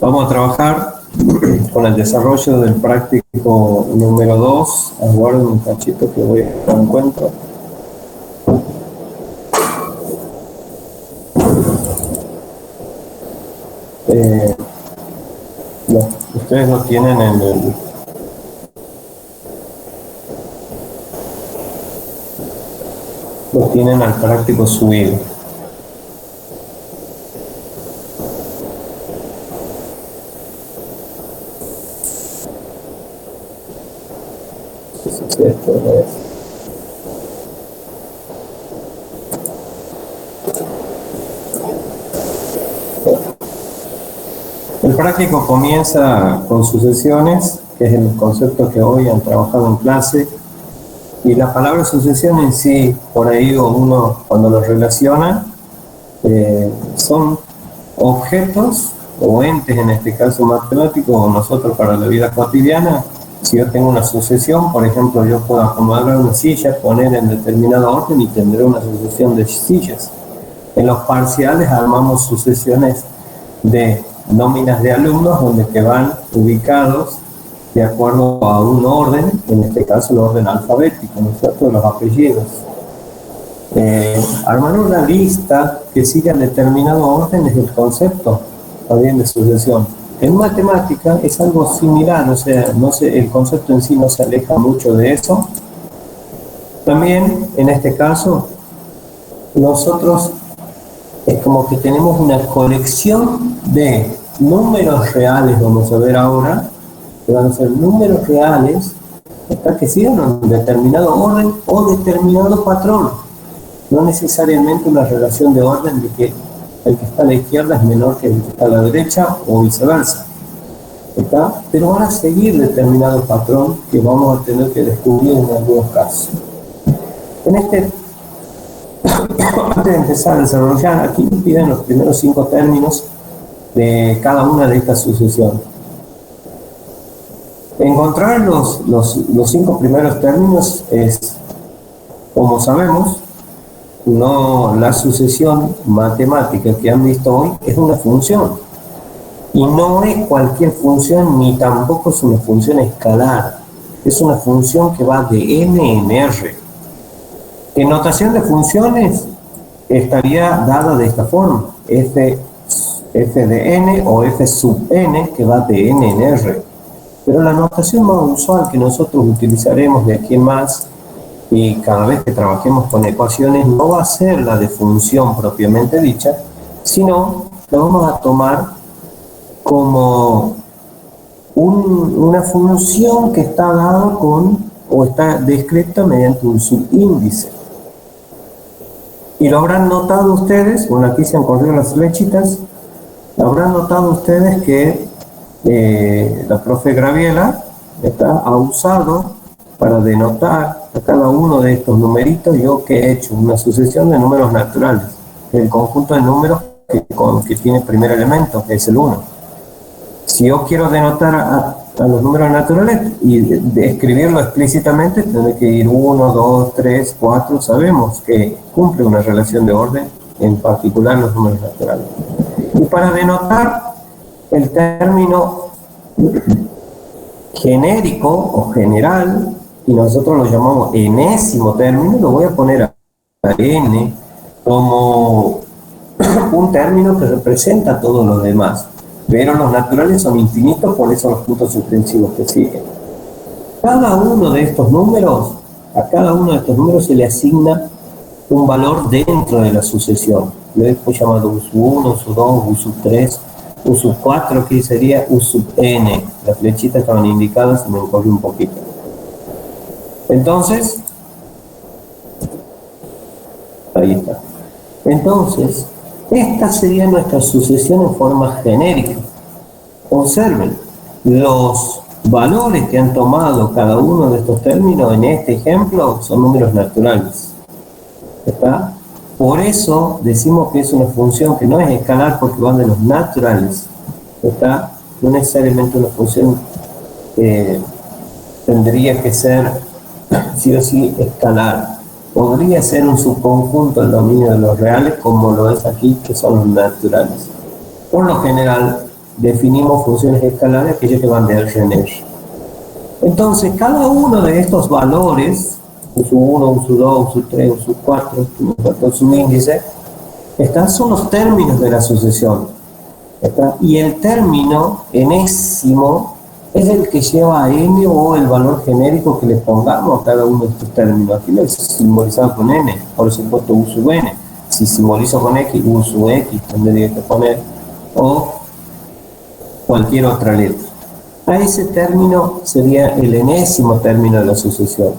Vamos a trabajar con el desarrollo del práctico número 2. Aguarden un cachito que voy a encuentro. No, ustedes lo tienen en el... Lo tienen al práctico subido. Esto es. El práctico comienza con sucesiones, que es el concepto que hoy han trabajado en clase, y la palabra sucesión en sí, por ahí uno cuando lo relaciona, son objetos o entes, en este caso matemáticos, o nosotros para la vida cotidiana. Si yo tengo una sucesión, por ejemplo, yo puedo acomodar una silla, poner en determinado orden y tendré una sucesión de sillas. En los parciales armamos sucesiones de nóminas de alumnos donde que van ubicados de acuerdo a un orden, en este caso el orden alfabético, ¿no es cierto?, de los apellidos. Armar una lista que siga determinado orden es el concepto también de sucesión. En matemática es algo similar, o sea, el concepto en sí no se aleja mucho de eso. También, en este caso, nosotros es como que tenemos una colección de números reales, vamos a ver ahora, que van a ser números reales, hasta que sigan un determinado orden o determinado patrón. No necesariamente una relación de orden de que el que está a la izquierda es menor que el que está a la derecha o viceversa. ¿Está? Pero van a seguir determinado patrón que vamos a tener que descubrir en algunos casos. En este, antes de empezar a desarrollar, aquí me piden los primeros 5 términos de cada una de estas sucesiones. Encontrar los 5 primeros términos es, como sabemos, no la sucesión matemática que han visto hoy es una función. Y no es cualquier función, ni tampoco es una función escalar. Es una función que va de n en r. En notación de funciones estaría dada de esta forma. f de n o f sub n, que va de n en r. Pero la notación más usual que nosotros utilizaremos de aquí en más, y cada vez que trabajemos con ecuaciones, no va a ser la de función propiamente dicha, sino la vamos a tomar como una función que está dada con, o está descrita mediante un subíndice. Y lo habrán notado ustedes, bueno, aquí se han corrido las flechitas, lo habrán notado ustedes que la profe Graviela ha usado para denotar a cada uno de estos numeritos, yo que he hecho una sucesión de números naturales, el conjunto de números que tiene el primer elemento, que es el 1. Si yo quiero denotar a los números naturales y escribirlo explícitamente, tendré que ir 1, 2, 3, 4, sabemos que cumple una relación de orden, en particular los números naturales. Y para denotar el término genérico o general, y nosotros lo llamamos enésimo término, lo voy a poner a n como un término que representa todos los demás. Pero los naturales son infinitos, por eso los puntos suspensivos que siguen. Cada uno de estos números, a cada uno de estos números se le asigna un valor dentro de la sucesión. Lo he llamado U sub 1, U sub 2, U sub 3, U sub 4, que sería U sub n. Las flechitas estaban indicadas, se me encorrió un poquito. Entonces, ahí está. Entonces, esta sería nuestra sucesión en forma genérica. Observen, los valores que han tomado cada uno de estos términos en este ejemplo son números naturales. ¿Está? Por eso decimos que es una función que no es escalar porque van de los naturales. ¿Está? No necesariamente una función tendría que ser sí o sí escalar. Podría ser un subconjunto del dominio de los reales, como lo es aquí, que son los naturales. Por lo general, definimos funciones escalares, aquellas que van de R en R. Entonces, cada uno de estos valores, U1, U2, U3, U4, su índice, son los términos de la sucesión. Y el término enésimo es el que lleva a n o el valor genérico que le pongamos a cada uno de estos términos. Aquí lo he simbolizado con n, por supuesto u sub n. Si simbolizo con x, u sub x tendría que poner, o cualquier otra letra. A ese término sería el enésimo término de la sucesión.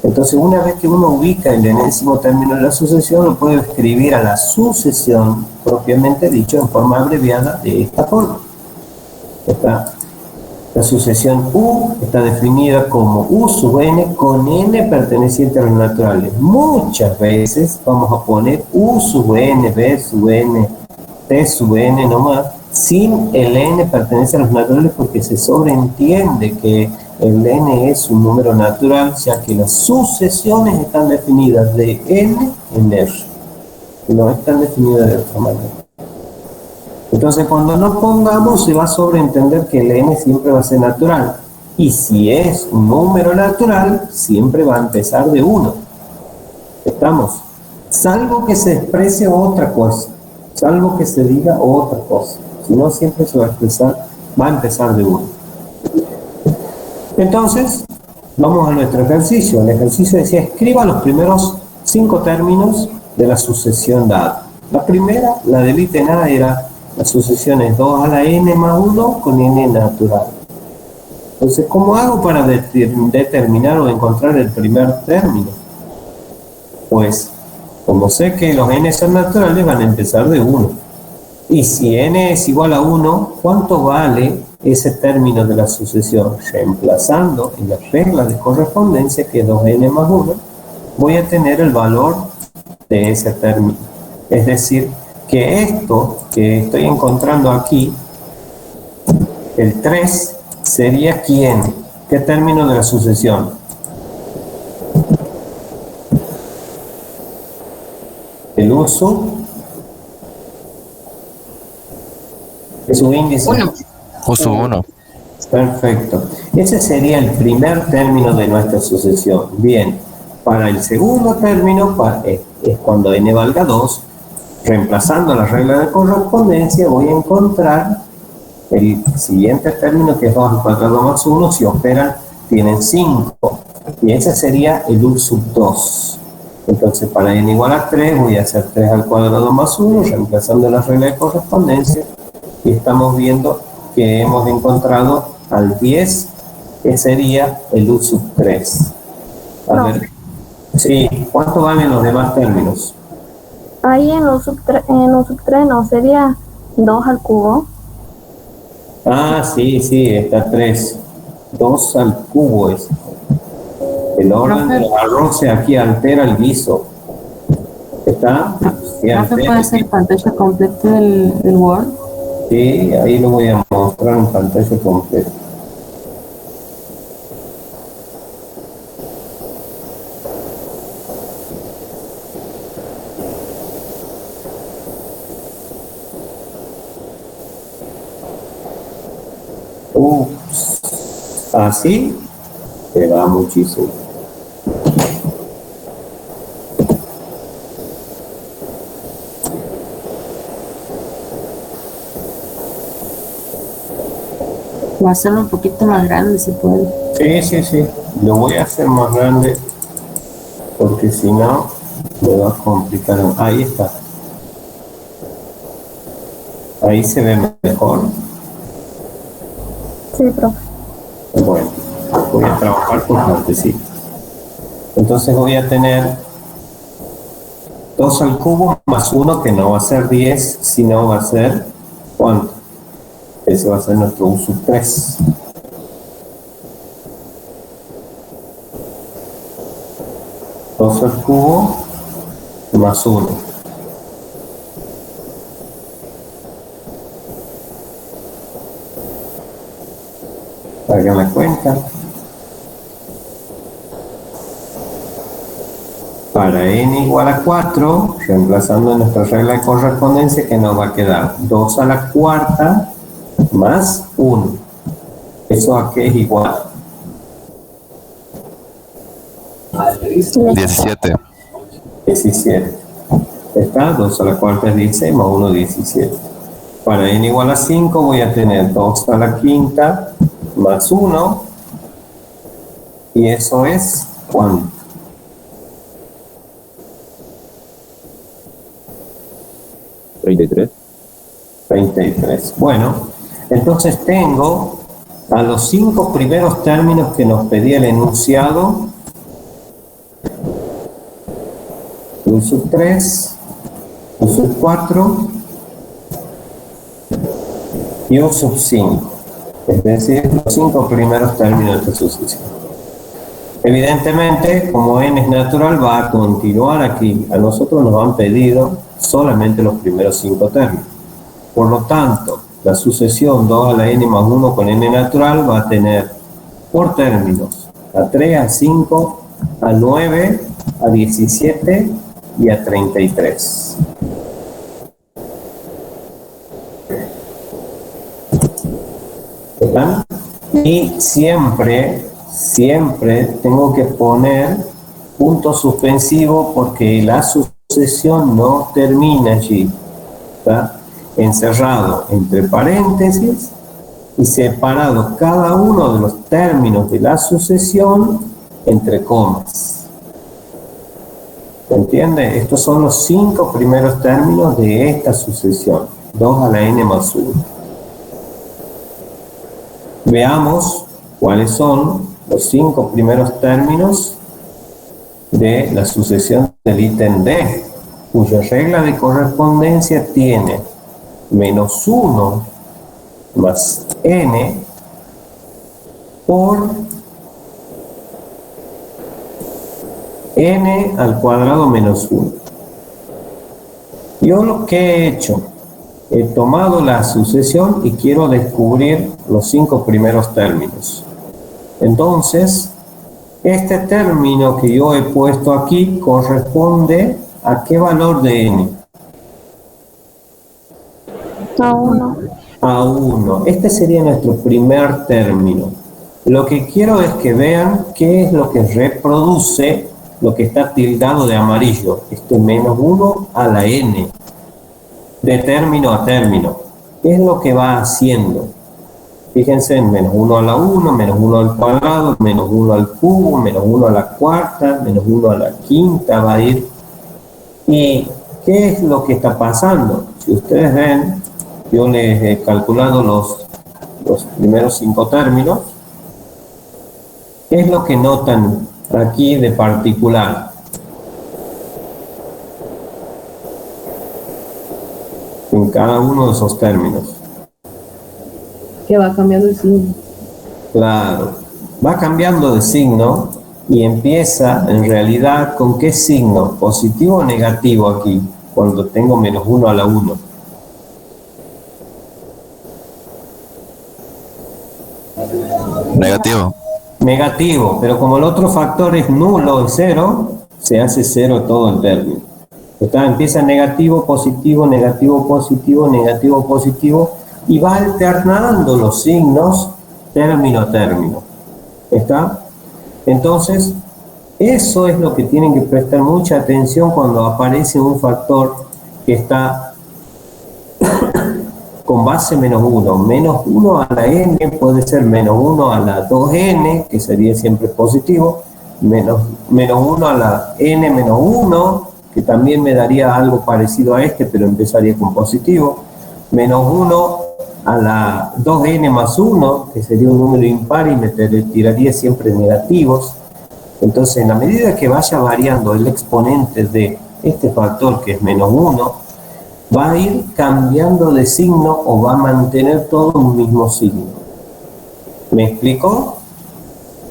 Entonces, una vez que uno ubica el enésimo término de la sucesión, lo puede escribir a la sucesión propiamente dicho en forma abreviada de esta forma. La sucesión U está definida como U sub n con n perteneciente a los naturales. Muchas veces vamos a poner U sub n, B sub n, T sub n nomás, sin el n pertenece a los naturales porque se sobreentiende que el n es un número natural, ya que las sucesiones están definidas de n en r. No están definidas de otra manera. Entonces, cuando no pongamos, se va a sobreentender que el n siempre va a ser natural. Y si es un número natural, siempre va a empezar de 1. ¿Estamos? Salvo que se exprese otra cosa. Salvo que se diga otra cosa. Si no, siempre se va a empezar de 1. Entonces, vamos a nuestro ejercicio. El ejercicio decía, escriba los primeros 5 términos de la sucesión dada. La primera, la del ítem A, era la sucesión es 2 a la n más 1 con n natural. Entonces, ¿cómo hago para determinar o encontrar el primer término? Pues, como sé que los n son naturales, van a empezar de 1. Y si n es igual a 1, ¿cuánto vale ese término de la sucesión? Reemplazando en la regla de correspondencia, que es 2n más 1, voy a tener el valor de ese término. Es decir, que esto que estoy encontrando aquí, el 3, sería ¿quién? ¿Qué término de la sucesión? El uso es un índice. Uso 1. Perfecto. Ese sería el primer término de nuestra sucesión. Bien, para el segundo término es cuando n valga 2. Reemplazando la regla de correspondencia, voy a encontrar el siguiente término, que es 2 al cuadrado más 1. Si operan, tienen 5. Y ese sería el u sub 2. Entonces, para n igual a 3, voy a hacer 3 al cuadrado más 1, reemplazando la regla de correspondencia. Y estamos viendo que hemos encontrado al 10, que sería el u sub 3. A ver. Sí, ¿cuánto valen los demás términos? Ahí en los sub 3 no, sería 2 al cubo. Ah, sí, está 3. 2 al cubo es. El orden de los arroces aquí altera el guiso. ¿Está? Sí, ¿No se puede hacer pantalla completa del Word? Sí, ahí lo voy a mostrar en pantalla completa. Así te va muchísimo. O hacerlo un poquito más grande si puede. Sí. Lo voy a hacer más grande porque si no me va a complicar. Ahí está. Ahí se ve mejor. Sí, profe. Bueno, voy a trabajar por partecitas. Entonces voy a tener 2 al cubo más 1, que no va a ser 10, sino va a ser, ¿cuánto? Ese va a ser nuestro u sub 3. Dos al cubo más 1. Hagan la cuenta. Para n igual a 4, reemplazando nuestra regla de correspondencia, que nos va a quedar 2 a la cuarta más 1. ¿Eso a qué es igual? 17. 17. Está 2 a la cuarta es 16 más 1, 17. Para n igual a 5 voy a tener 2 a la quinta más 1. Y eso es ¿cuánto? 33. 33. Bueno, entonces tengo a los 5 primeros términos que nos pedía el enunciado. U sub 3, U sub 4 y U sub 5. Es decir, los 5 primeros términos de esta sucesión. Evidentemente, como n es natural, va a continuar aquí. A nosotros nos han pedido solamente los primeros 5 términos. Por lo tanto, la sucesión 2 a la n más 1 con n natural va a tener por términos a 3, a 5, a 9, a 17 y a 33. ¿Están? Y siempre tengo que poner punto suspensivo porque la sucesión no termina allí. ¿Está? Encerrado entre paréntesis y separado cada uno de los términos de la sucesión entre comas. ¿Se entiende? Estos son los 5 primeros términos de esta sucesión, 2 a la n más 1. Veamos cuáles son los 5 primeros términos de la sucesión del ítem D, cuya regla de correspondencia tiene menos 1 más n por n al cuadrado menos 1. Yo lo que he hecho, he tomado la sucesión y quiero descubrir los 5 primeros términos. Entonces, este término que yo he puesto aquí corresponde a qué valor de n. A 1. A 1. Este sería nuestro primer término. Lo que quiero es que vean qué es lo que reproduce lo que está tildado de amarillo. Este menos 1 a la n. De término a término. ¿Qué es lo que va haciendo? Fíjense en menos 1 a la 1, menos 1 al cuadrado, menos 1 al cubo, menos 1 a la cuarta, menos 1 a la quinta va a ir. ¿Y qué es lo que está pasando? Si ustedes ven, yo les he calculado los primeros 5 términos. ¿Qué es lo que notan aquí de particular? En cada uno de esos términos. Que va cambiando el signo. Claro, va cambiando de signo y empieza en realidad con qué signo, positivo o negativo aquí, cuando tengo menos 1 a la 1. Negativo. Negativo, pero como el otro factor es nulo, es 0, se hace 0 todo el término. Empieza negativo, positivo, negativo, positivo, negativo, positivo, y va alternando los signos término a término. ¿Está? Entonces, eso es lo que tienen que prestar mucha atención cuando aparece un factor que está con base menos 1. Menos 1 a la n puede ser menos 1 a la 2n, que sería siempre positivo, menos 1 a la n menos 1, que también me daría algo parecido a este, pero empezaría con positivo, menos 1 a la 2n más 1, que sería un número impar y me tiraría siempre negativos. Entonces, en la medida que vaya variando el exponente de este factor, que es menos 1, va a ir cambiando de signo o va a mantener todo un mismo signo. ¿Me explico?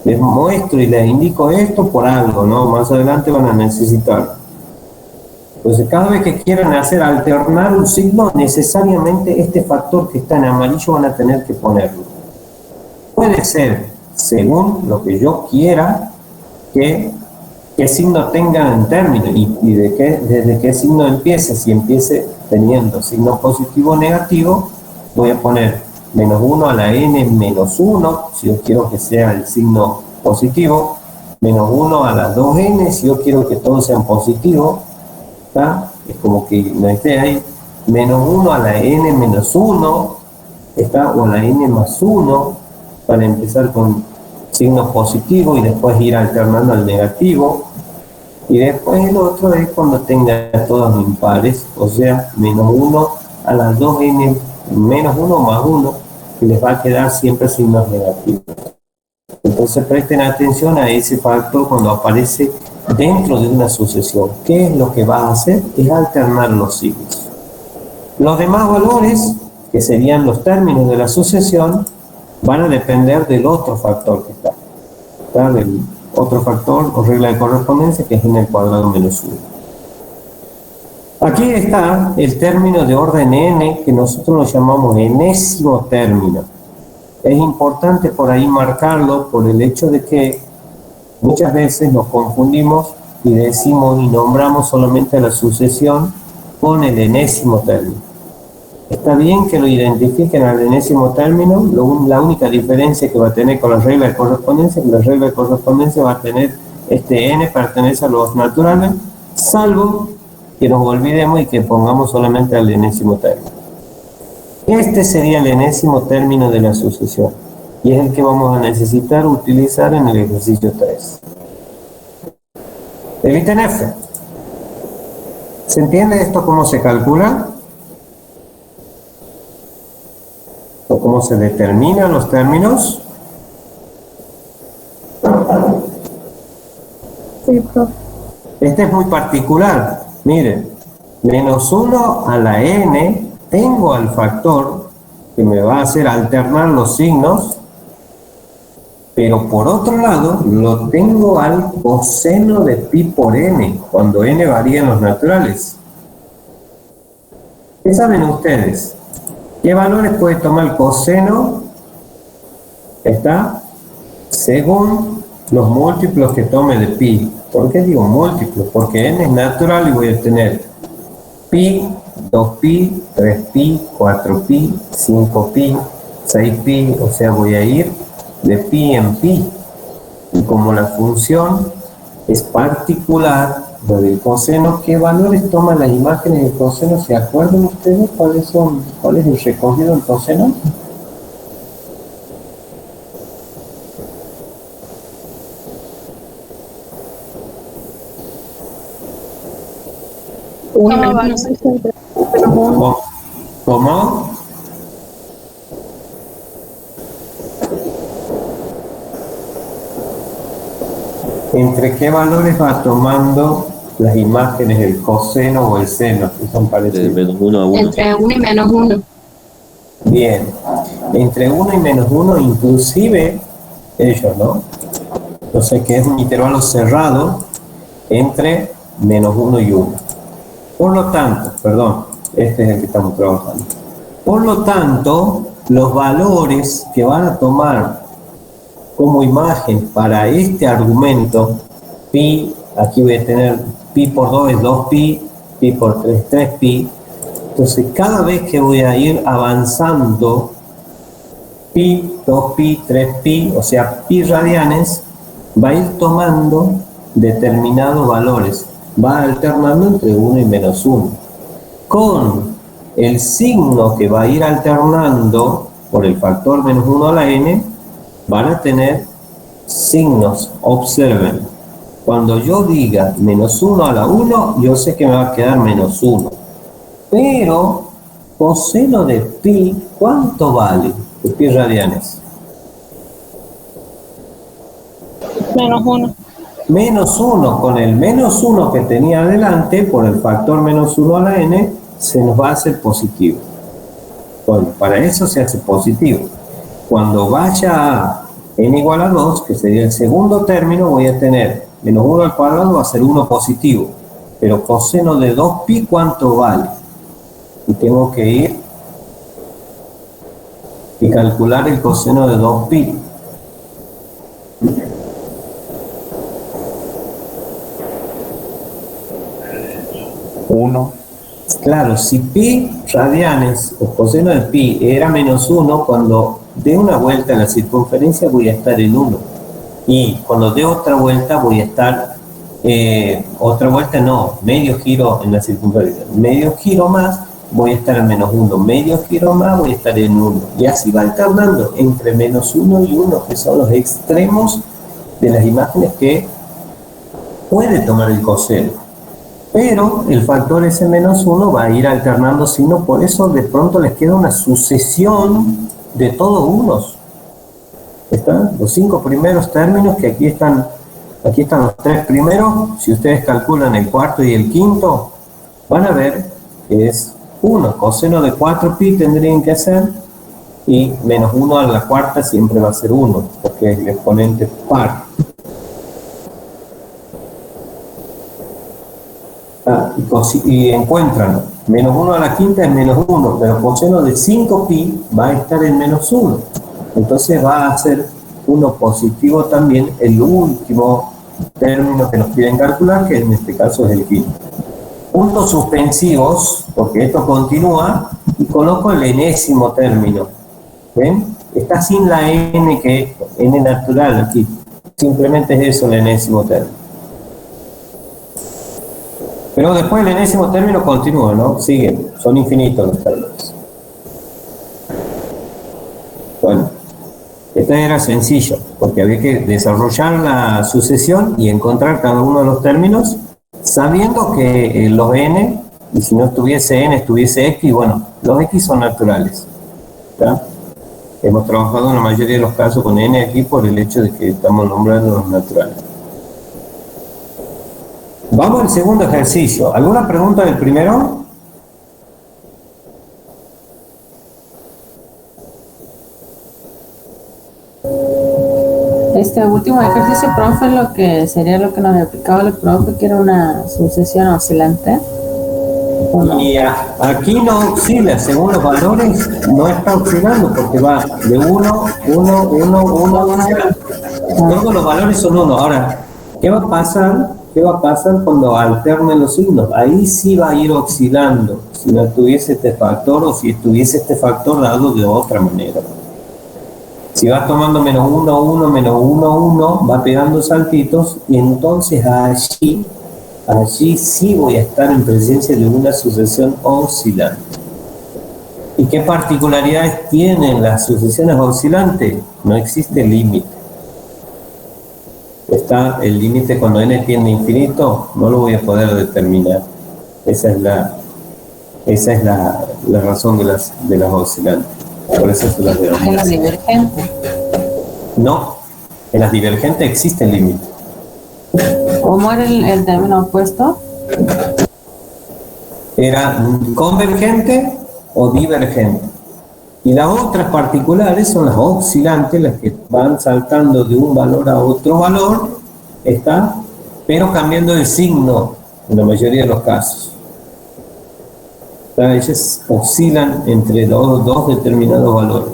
Les muestro y les indico esto por algo, ¿no? Más adelante van a necesitar. Entonces, cada vez que quieran hacer alternar un signo, necesariamente este factor que está en amarillo van a tener que ponerlo. Puede ser, según lo que yo quiera, que qué signo tengan en términos y desde qué signo empiece. Si empiece teniendo signo positivo o negativo, voy a poner menos 1 a la n menos 1, si yo quiero que sea el signo positivo, menos 1 a la 2n, si yo quiero que todos sean positivos, ¿está? Es como que no esté ahí, menos 1 a la n menos 1, ¿está? O a la n más 1, para empezar con signos positivos y después ir alternando al negativo. Y después el otro es cuando tenga todos impares, o sea, menos 1 a las 2n menos 1 más 1, que les va a quedar siempre signos negativos. Entonces presten atención a ese factor cuando aparece dentro de una sucesión. ¿Qué es lo que va a hacer? Es alternar los signos. Los demás valores, que serían los términos de la sucesión, van a depender del otro factor que está. Del otro factor o regla de correspondencia, que es n al cuadrado menos 1. Aquí está el término de orden n, que nosotros lo llamamos enésimo término. Es importante por ahí marcarlo por el hecho de que muchas veces nos confundimos y decimos y nombramos solamente la sucesión con el enésimo término. Está bien que lo identifiquen al enésimo término, la única diferencia que va a tener con la regla de correspondencia es que la regla de correspondencia va a tener este n pertenece a los naturales, salvo que nos olvidemos y que pongamos solamente al enésimo término. Este sería el enésimo término de la sucesión y es el que vamos a necesitar utilizar en el ejercicio 3. El ítem F. ¿Se entiende esto cómo se calcula? ¿O cómo se determinan los términos? Sí, profe. Este es muy particular. Miren, menos 1 a la n, tengo al factor que me va a hacer alternar los signos, pero por otro lado, lo tengo al coseno de pi por n, cuando n varía en los naturales. ¿Qué saben ustedes? ¿Qué valores puede tomar el coseno? Está según los múltiplos que tome de pi. ¿Por qué digo múltiplos? Porque n es natural y voy a tener pi, 2pi, 3pi, 4pi, 5pi, 6pi, o sea, voy a ir de pi en pi. Y como la función es particular, lo del coseno, ¿qué valores toman las imágenes del coseno? ¿Se acuerdan ustedes cuál es el recogido del coseno? ¿Cómo? ¿Entre qué valores va tomando las imágenes del coseno o el seno, que son De parecidos? menos 1 a 1. Entre 1 y menos 1. Bien, entre 1 y menos 1 inclusive ellos, ¿no? Entonces que es un intervalo cerrado entre menos 1 y 1. Por lo tanto, perdón, este es el que estamos trabajando. Por lo tanto, los valores que van a tomar como imagen para este argumento, pi, aquí voy a tener pi por 2 es 2pi, pi por 3 es 3pi. Entonces, cada vez que voy a ir avanzando, pi, 2pi, 3pi, o sea, pi radianes, va a ir tomando determinados valores. Va alternando entre 1 y menos 1. Con el signo que va a ir alternando por el factor menos 1 a la n, van a tener signos. Observen. Cuando yo diga menos 1 a la 1, yo sé que me va a quedar menos 1. Pero, coseno de pi, ¿cuánto vale? De pi radianes. Menos 1. Menos 1, con el menos 1 que tenía adelante, por el factor menos 1 a la n, se nos va a hacer positivo. Bueno, para eso se hace positivo. Cuando vaya a n igual a 2, que sería el segundo término, voy a tener menos 1 al cuadrado, va a ser 1 positivo. Pero coseno de 2pi, ¿cuánto vale? Y tengo que ir y calcular el coseno de 2pi. Claro, si pi radianes o coseno de pi era menos 1, cuando dé una vuelta en la circunferencia voy a estar en 1. Y cuando dé otra vuelta voy a estar, otra vuelta no, medio giro en la circunferencia. Medio giro más voy a estar en menos 1. Medio giro más voy a estar en 1. Y así va alternando entre menos 1 y 1, que son los extremos de las imágenes que puede tomar el coseno. Pero el factor S menos 1 va a ir alternando signos, por eso de pronto les queda una sucesión de todos unos. ¿Están? Los 5 primeros términos, que aquí están los 3 primeros. Si ustedes calculan el cuarto y el quinto, van a ver que es 1. Coseno de 4pi tendrían que ser, y menos 1 a la cuarta siempre va a ser 1, porque es el exponente par. Y encuentran menos 1 a la quinta es menos 1, pero coseno de 5pi va a estar en menos 1. Entonces va a ser 1 positivo también el último término que nos piden calcular, que en este caso es el quinto. Puntos suspensivos, porque esto continúa, y coloco el enésimo término. ¿Ven? Está sin la n, que es n natural aquí. Simplemente es eso, el enésimo término. Pero después el enésimo término continúa, ¿no? Sigue, son infinitos los términos. Bueno, esto era sencillo, porque había que desarrollar la sucesión y encontrar cada uno de los términos, sabiendo que los n, y si no estuviese n, estuviese x, bueno, los x son naturales. ¿Está? Hemos trabajado en la mayoría de los casos con n aquí por el hecho de que estamos nombrando los naturales. Vamos al segundo ejercicio. ¿Alguna pregunta del primero? Este último ejercicio, profe, lo que sería lo que nos aplicaba el profe, que era una sucesión oscilante. ¿O no? Y aquí no oscila, según los valores, no está oscilando porque va de 1, 1, 1, 1, 1. Todos los valores son 1. Ahora, ¿qué va a pasar? ¿Qué va a pasar cuando alternen los signos? Ahí sí va a ir oscilando, si no tuviese este factor o si estuviese este factor dado de otra manera. Si vas tomando menos 1, 1, menos 1, 1, va pegando saltitos, y entonces allí sí voy a estar en presencia de una sucesión oscilante. ¿Y qué particularidades tienen las sucesiones oscilantes? No existe límite. Está el límite cuando n tiende a infinito, no lo voy a poder determinar. Esa es la razón de las oscilantes. Por eso se las denominamos. En la divergente. No, en las divergentes existe el límite. ¿Cómo era el término opuesto? Era convergente o divergente. Y las otras particulares son las oscilantes, las que van saltando de un valor a otro valor, ¿está? Pero cambiando de signo en la mayoría de los casos. Ellas oscilan entre dos determinados valores.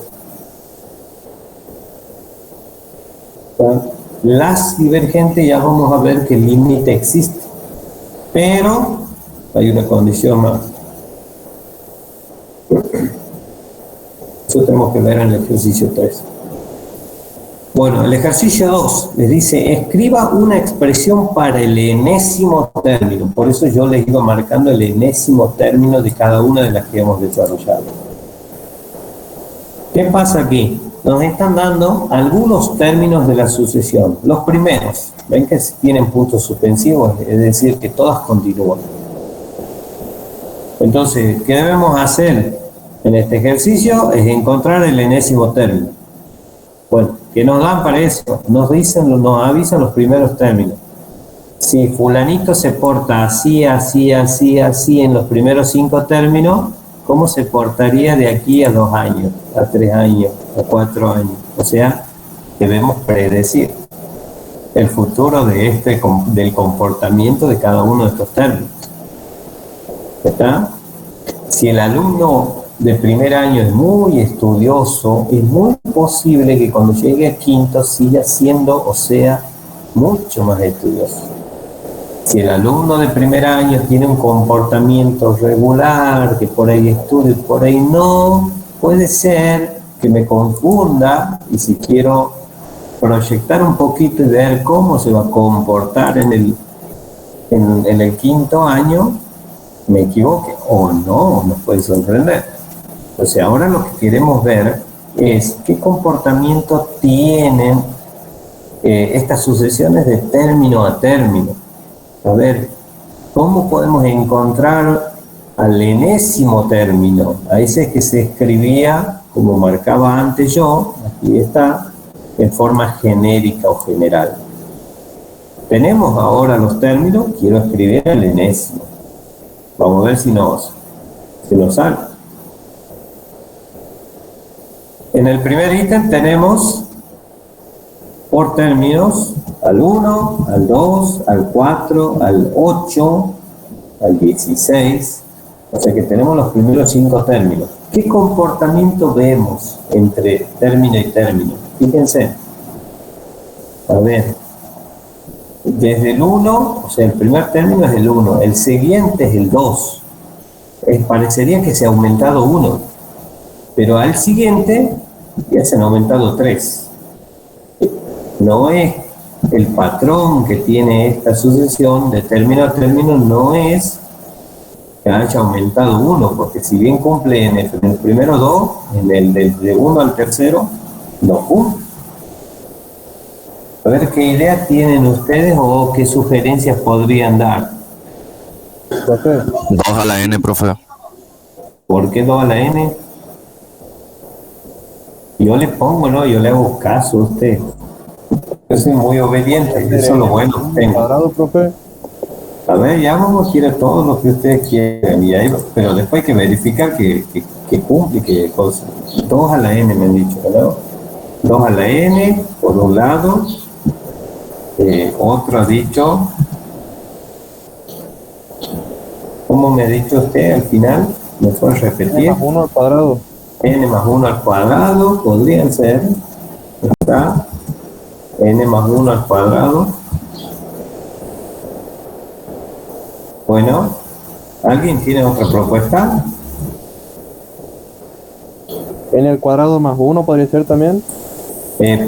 Las divergentes ya vamos a ver que el límite existe, pero hay una condición más. Eso tenemos que ver en el ejercicio 3. Bueno, el ejercicio 2 les dice, escriba una expresión para el enésimo término. Por eso yo les iba marcando el enésimo término de cada una de las que hemos desarrollado. ¿Qué pasa aquí? Nos están dando algunos términos de la sucesión. Los primeros, ven que tienen puntos suspensivos, es decir, que todas continúan. Entonces, ¿qué debemos hacer en este ejercicio? Es encontrar el enésimo término. Bueno, ¿qué nos dan para eso? Nos avisan los primeros términos. Si fulanito se porta así, así, así, así en los primeros 5 términos, ¿cómo se portaría de aquí a 2 años, a 3 años, a 4 años? O sea, debemos predecir el futuro del comportamiento de cada uno de estos términos. ¿Está? Si el alumno de primer año es muy estudioso, es muy posible que cuando llegue a quinto siga siendo, o sea, mucho más estudioso. Si el alumno de primer año tiene un comportamiento regular, que por ahí estudia y por ahí no, puede ser que me confunda, y si quiero proyectar un poquito y ver cómo se va a comportar en el quinto año, me equivoque o no, nos puede sorprender. Entonces ahora lo que queremos ver es qué comportamiento tienen estas sucesiones de término a término. A ver, ¿cómo podemos encontrar al enésimo término? A ese que se escribía, como marcaba antes yo, aquí está, en forma genérica o general. Tenemos ahora los términos, quiero escribir el enésimo. Vamos a ver si nos sale. En el primer ítem tenemos por términos al 1, al 2, al 4, al 8, al 16. O sea que tenemos los primeros 5 términos. ¿Qué comportamiento vemos entre término y término? Fíjense. A ver. Desde el 1, o sea, el primer término es el 1, el siguiente es el 2. Parecería que se ha aumentado 1, pero al siguiente ya se han aumentado 3. No es el patrón que tiene esta sucesión de término a término, no es que haya aumentado 1, porque si bien cumple en el primero 2, en el de 1 al tercero, no cumple. A ver qué ideas tienen ustedes o qué sugerencias podrían dar. Profe. 2 a la n, profe. ¿Por qué 2 a la n? Yo le pongo, ¿no? Yo le hago caso a usted. Yo soy muy obediente, eso es lo bueno que tengo. Cuadrado, profe. A ver, ya vamos a ir a todo lo que ustedes quieran, y ahí, pero después hay que verificar que cumple, que cosa. 2 a la n me han dicho, ¿no? 2 a la n, por un lado. Otro ha dicho, ¿cómo me ha dicho usted al final? ¿Me puede repetir? N más 1 al cuadrado. N más 1 al cuadrado, podrían ser. Está. N más 1 al cuadrado. Bueno, ¿alguien tiene otra propuesta? N al cuadrado más 1 podría ser también.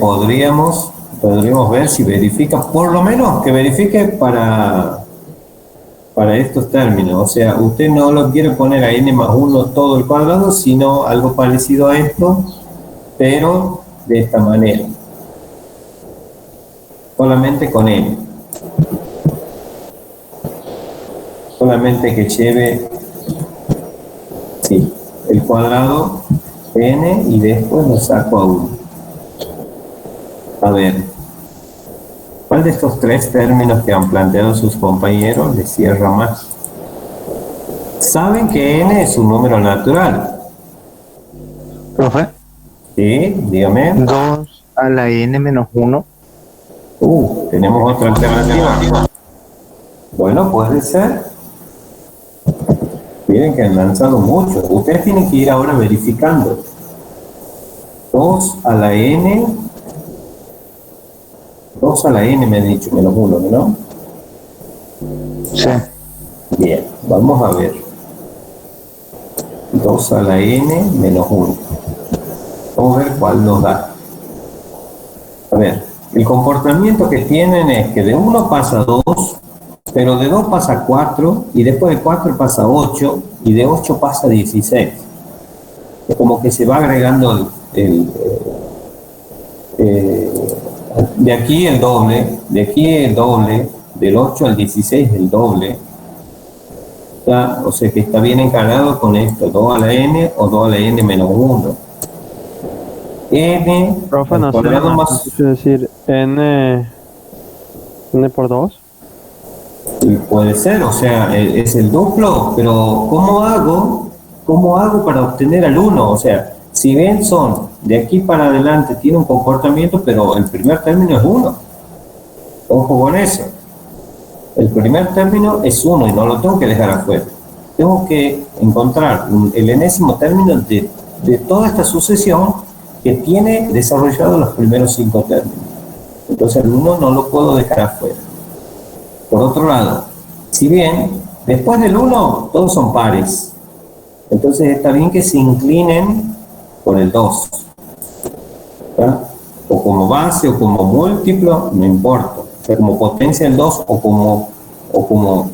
Podríamos ver si verifica, por lo menos que verifique para estos términos. O sea, usted no lo quiere poner a n más 1 todo el cuadrado, sino algo parecido a esto, pero de esta manera. Solamente con n. Solamente que lleve, sí, el cuadrado n y después lo saco a 1. A ver, ¿cuál de estos 3 términos que han planteado sus compañeros les cierra más? Saben que n es un número natural. Profe, Sí, dígame. 2 a la n menos 1. Tenemos otra alternativa. Bueno, puede ser. Miren que han lanzado mucho. Ustedes tienen que ir ahora verificando. 2 a la n. 2 a la n me han dicho, menos 1, ¿no? Sí. Bien, vamos a ver. 2 a la n menos 1. Vamos a ver cuál nos da. A ver, el comportamiento que tienen es que de 1 pasa a 2, pero de 2 pasa a 4, y después de 4 pasa a 8, y de 8 pasa a 16. Es como que se va agregando de aquí el doble, de aquí el doble, del 8 al 16 el doble. O sea que está bien encargado con esto, 2 a la n o 2 a la n menos 1. N, Profe, no sé, más, es decir, n por 2. puede ser, o sea, es el duplo, pero ¿cómo hago para obtener al 1? O sea, si bien son de aquí para adelante, tiene un comportamiento, pero el primer término es 1. Ojo con eso. El primer término es 1 y no lo tengo que dejar afuera. Tengo que encontrar el enésimo término de toda esta sucesión que tiene desarrollado los primeros 5 términos. Entonces el 1 no lo puedo dejar afuera. Por otro lado, si bien después del 1 todos son pares, entonces está bien que se inclinen por el 2. ¿Verdad? O como base o como múltiplo, no importa. O sea, como potencia del 2 o como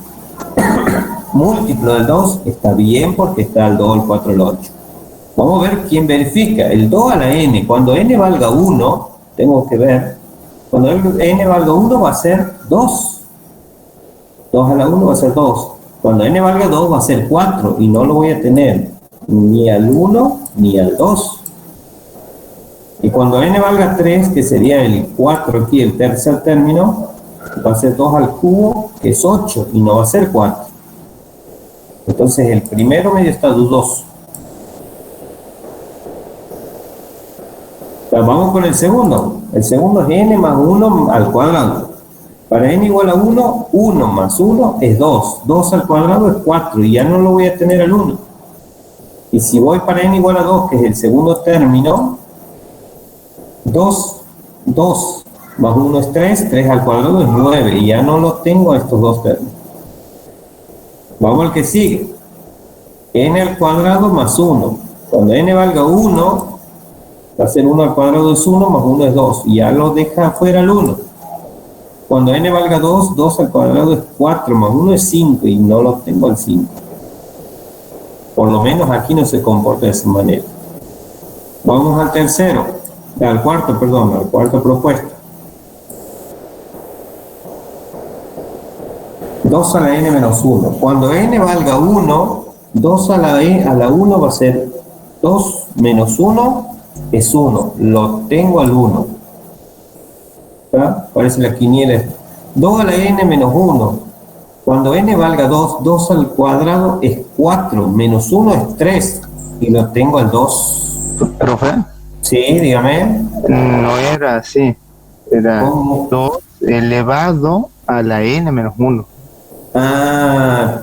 múltiplo del 2 está bien porque está el 2, el 4, el 8. Vamos a ver quién verifica. El 2 a la n, cuando n valga 1, tengo que ver, cuando n valga 1 va a ser 2. 2 a la 1 va a ser 2. Cuando n valga 2 va a ser 4 y no lo voy a tener ni al 1 ni al 2. Y cuando n valga 3, que sería el 4 aquí, el tercer término, va a ser 2 al cubo, que es 8, y no va a ser 4. Entonces el primero medio está dudoso. Pero vamos con el segundo. El segundo es n más 1 al cuadrado. Para n igual a 1, 1 más 1 es 2. 2 al cuadrado es 4, y ya no lo voy a tener al 1. Y si voy para n igual a 2, que es el segundo término, 2 más 1 es 3, 3 al cuadrado es 9, y ya no lo tengo a estos dos términos. Vamos al que sigue. N al cuadrado más 1. Cuando n valga 1, va a ser 1 al cuadrado es 1, más 1 es 2, y ya lo deja afuera el 1. Cuando n valga 2, 2 al cuadrado es 4, más 1 es 5, y no lo tengo al 5. Por lo menos aquí no se comporta de esa manera. Vamos al tercero. Al cuarto propuesta. 2 a la n menos 1. Cuando n valga 1, 2 a la 1 va a ser 2 menos 1 es 1. Lo tengo al 1. ¿Está? Parece la quiniela. 2 a la n menos 1. Cuando n valga 2, 2 al cuadrado es 4. Menos 1 es 3. Y lo tengo al 2. ¿Profe? Sí, dígame. No era así. Era ¿Cómo? 2 elevado a la n menos 1. Ah,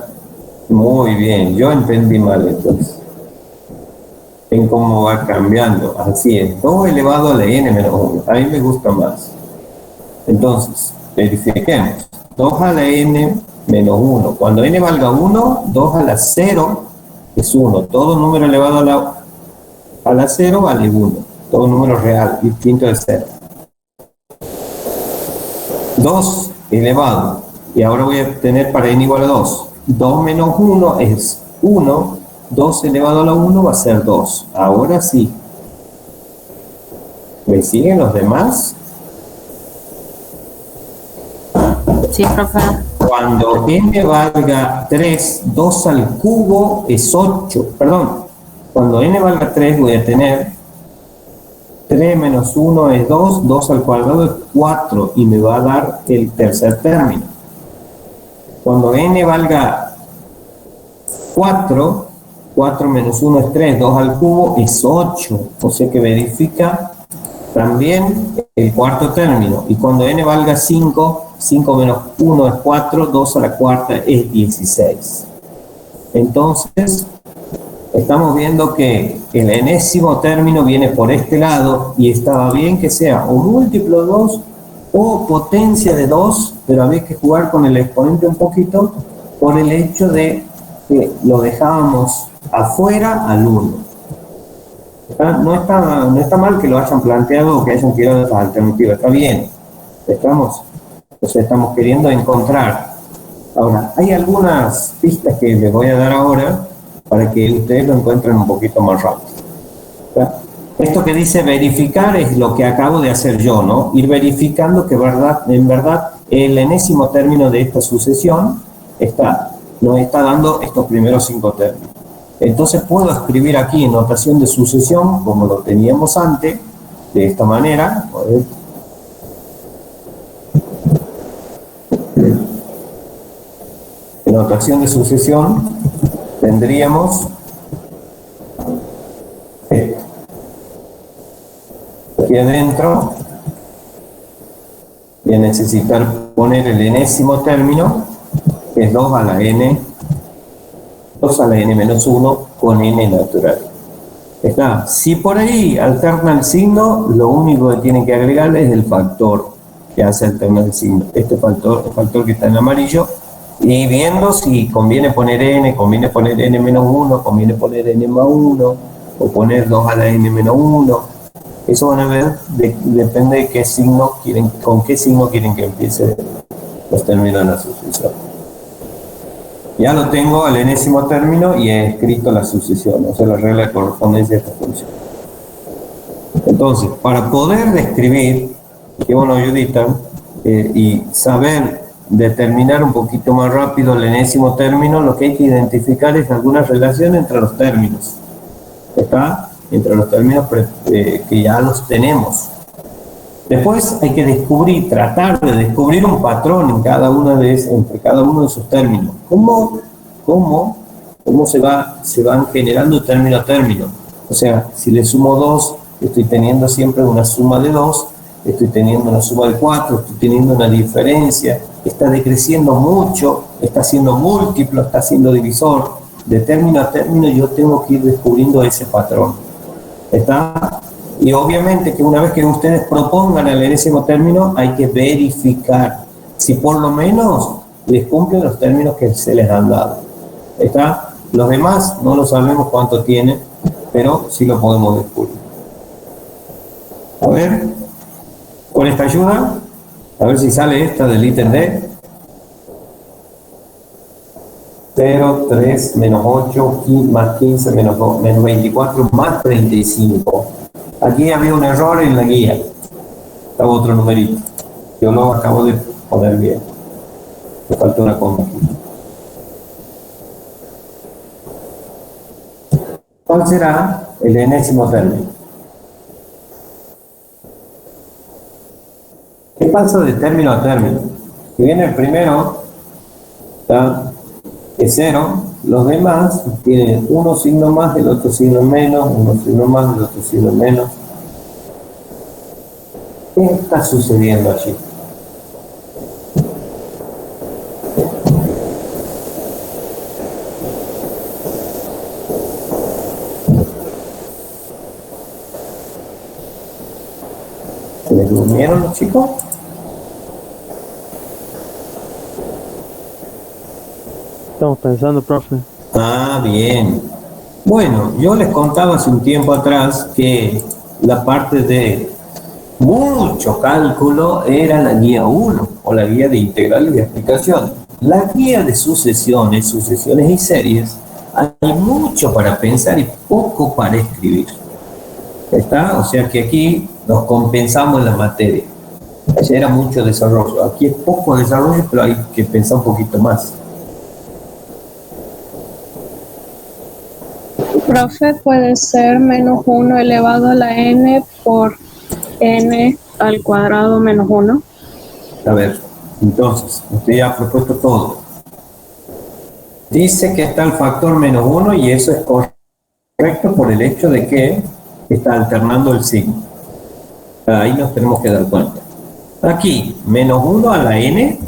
muy bien. Yo entendí mal entonces. En cómo va cambiando. Así es. 2 elevado a la n menos 1. A mí me gusta más. Entonces, verifiquemos. 2 a la n menos 1. Cuando n valga 1, 2 a la 0 es 1. Todo número elevado a la 0 vale 1. Todo número real, distinto de 0. 2 elevado. Y ahora voy a tener para n igual a 2. 2 menos 1 es 1. 2 elevado a la 1 va a ser 2. Ahora sí. ¿Me siguen los demás? Sí, profe. Cuando n valga 3, 2 al cubo es 8. Perdón. Cuando n valga 3 voy a tener 3 menos 1 es 2, 2 al cuadrado es 4 y me va a dar el tercer término. Cuando n valga 4, 4 menos 1 es 3, 2 al cubo es 8, o sea que verifica también el cuarto término. Y cuando n valga 5, 5 menos 1 es 4, 2 a la cuarta es 16. Entonces, estamos viendo que el enésimo término viene por este lado y estaba bien que sea o múltiplo de 2 o potencia de 2, pero había que jugar con el exponente un poquito por el hecho de que lo dejábamos afuera al 1. No está mal que lo hayan planteado o que hayan tirado las alternativas, está bien. Estamos queriendo encontrar. Ahora, hay algunas pistas que les voy a dar ahora para que ustedes lo encuentren un poquito más rápido. ¿Está? Esto que dice verificar es lo que acabo de hacer yo, ¿no? Ir verificando que en verdad el enésimo término de esta sucesión nos está dando estos primeros 5 términos. Entonces puedo escribir aquí en notación de sucesión, como lo teníamos antes, de esta manera. En notación de sucesión tendríamos esto. Aquí adentro voy a necesitar poner el enésimo término, que es 2 a la n menos 1 con n natural. Está. Si por ahí alterna el signo, lo único que tiene que agregarle es el factor que hace alternar el signo. Este factor, el factor que está en amarillo, y viendo si conviene poner n, conviene poner n menos 1, conviene poner n más 1, o poner 2 a la n menos 1. Eso van a ver, depende de qué signo quieren, con qué signo quieren que empiece los términos de la sucesión. Ya lo tengo al enésimo término y he escrito la sucesión, o sea, la regla de correspondencia de esta función. Entonces, para poder describir, que bueno, Judita, y saber determinar un poquito más rápido el enésimo término, lo que hay que identificar es alguna relación entre los términos. ¿Está? Entre los términos que ya los tenemos. Después hay que descubrir, tratar de descubrir un patrón en cada entre cada uno de esos términos. ¿Cómo se van generando término a término? O sea, si le sumo 2, estoy teniendo siempre una suma de 2, estoy teniendo una suma de 4, estoy teniendo una diferencia, está decreciendo mucho, está siendo múltiplo, está siendo divisor. De término a término yo tengo que ir descubriendo ese patrón. ¿Está? Y obviamente que una vez que ustedes propongan el enésimo término, hay que verificar si por lo menos les cumplen los términos que se les han dado. ¿Está? Los demás no lo sabemos cuánto tienen, pero sí lo podemos descubrir. A ver, con esta ayuda, a ver si sale esta del ítem D. 0, 3, menos 8, más 15, menos 2, menos 24, más 35. Aquí había un error en la guía. Estaba otro numerito. Yo lo acabo de poner bien. Me falta una coma aquí. ¿Cuál será el enésimo término? ¿Qué pasa de término a término? Si viene el primero, ¿está? Es 0, los demás tienen uno signo más, el otro signo menos, uno signo más, el otro signo menos. ¿Qué está sucediendo allí? ¿Se les durmieron los chicos? Estamos pensando, profe. Ah, bien. Bueno, yo les contaba hace un tiempo atrás que la parte de mucho cálculo era la guía 1 o la guía de integrales y explicaciones. La guía de sucesiones y series, hay mucho para pensar y poco para escribir. ¿Está? O sea que aquí nos compensamos en la materia. Allá era mucho desarrollo. Aquí es poco desarrollo, pero hay que pensar un poquito más. Profe, puede ser menos 1 elevado a la n por n al cuadrado menos 1. A ver, entonces, usted ya ha propuesto todo. Dice que está el factor menos 1 y eso es correcto por el hecho de que está alternando el signo. Ahí nos tenemos que dar cuenta. Aquí, menos 1 a la n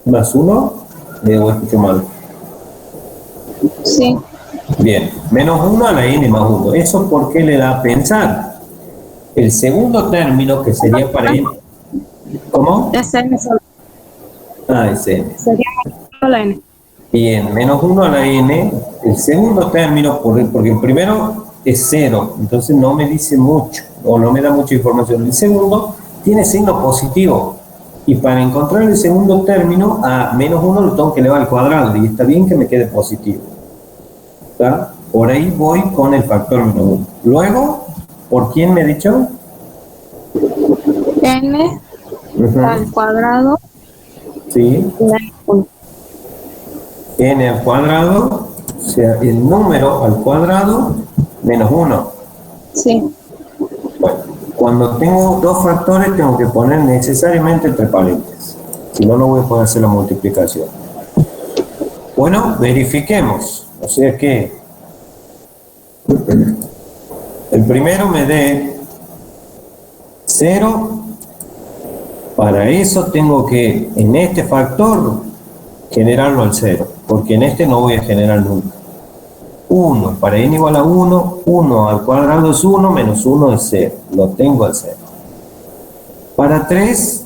más 1, o escucho mal. Sí. Bien, menos 1 a la n más 1. ¿Eso por qué le da a pensar? El segundo término que sería para n. ¿Cómo? Es n solo. Ah, es n. Sería solo la n. Bien, menos 1 a la n. El segundo término, porque el primero es 0, entonces no me dice mucho, o no me da mucha información. El segundo tiene signo positivo. Y para encontrar el segundo término, a menos 1 lo tengo que elevar al cuadrado. Y está bien que me quede positivo. ¿Está? Por ahí voy con el factor menos 1. Luego, ¿por quién me he dicho? N al cuadrado. Sí. Menos 1. N al cuadrado, o sea, el número al cuadrado menos 1. Sí. Bueno, cuando tengo dos factores tengo que poner necesariamente entre paréntesis. Si no, no voy a poder hacer la multiplicación. Bueno, verifiquemos. O sea que el primero me dé 0. Para eso tengo que en este factor generarlo al 0, porque en este no voy a generar nunca. 1, para n igual a 1, 1 al cuadrado es 1, menos 1 es 0. Lo tengo al 0. Para 3,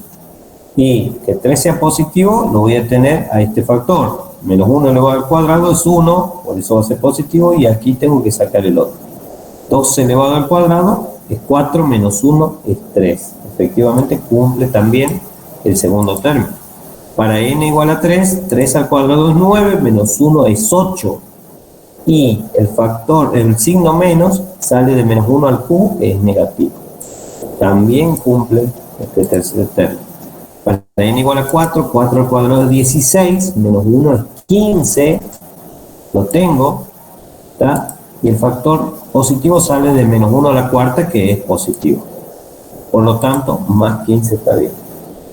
Y que 3 sea positivo, lo voy a tener a este factor. Menos 1 elevado al cuadrado es 1, por eso va a ser positivo, y aquí tengo que sacar el otro. 2 elevado al cuadrado es 4, menos 1 es 3. Efectivamente cumple también el segundo término. Para n igual a 3, 3 al cuadrado es 9, menos 1 es 8. Y el factor, el signo menos, sale de menos 1 al q, que es negativo. También cumple este tercer término. Para n igual a 4, 4 al cuadrado es 16, menos 1 es 15, lo tengo, ¿está? Y el factor positivo sale de menos 1 a la cuarta, que es positivo. Por lo tanto, más 15 está bien.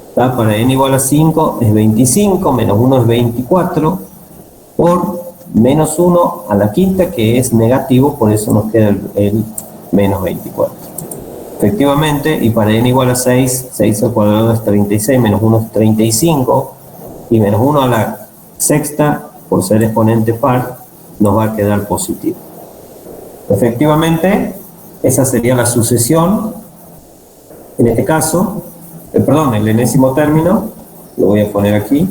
¿Está? Para n igual a 5 es 25, menos 1 es 24, por menos 1 a la quinta, que es negativo, por eso nos queda el menos 24. Efectivamente, y para n igual a 6, 6 al cuadrado es 36, menos 1 es 35, y menos 1 a la sexta, por ser exponente par, nos va a quedar positivo. Efectivamente, esa sería la sucesión, en este caso, perdón, el enésimo término, lo voy a poner aquí.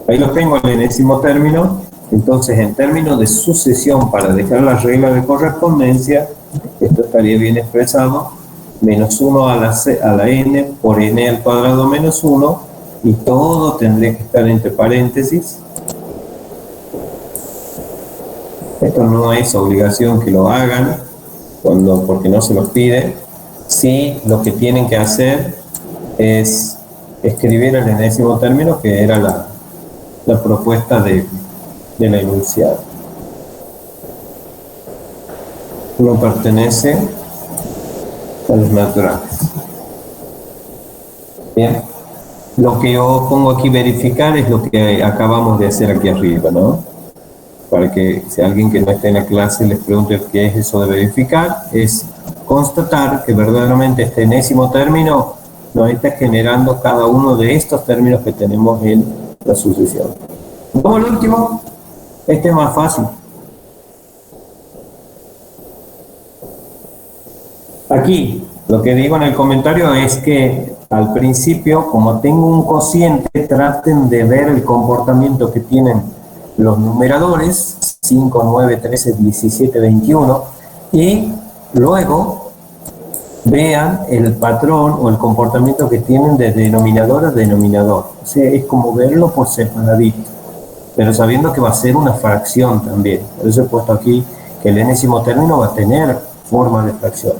Ahí lo tengo, el enésimo término. Entonces, en términos de sucesión, para dejar la regla de correspondencia, esto estaría bien expresado, menos 1 a la n por n al cuadrado menos 1, y todo tendría que estar entre paréntesis. Esto no es obligación que lo hagan, porque no se los pide. Sí, lo que tienen que hacer es escribir el enésimo término, que era la propuesta de la enunciada. No pertenece a los naturales. Bien. Lo que yo pongo aquí verificar es lo que acabamos de hacer aquí arriba, ¿no? Para que si alguien que no esté en la clase les pregunte qué es eso de verificar, es constatar que verdaderamente este enésimo término nos está generando cada uno de estos términos que tenemos en la sucesión. Como el último, este es más fácil. Aquí, lo que digo en el comentario es que al principio, como tengo un cociente, traten de ver el comportamiento que tienen los numeradores, 5, 9, 13, 17, 21, y luego vean el patrón o el comportamiento que tienen de denominador a denominador. O sea, es como verlo por separadito, pero sabiendo que va a ser una fracción también. Por eso he puesto aquí que el enésimo término va a tener forma de fracción.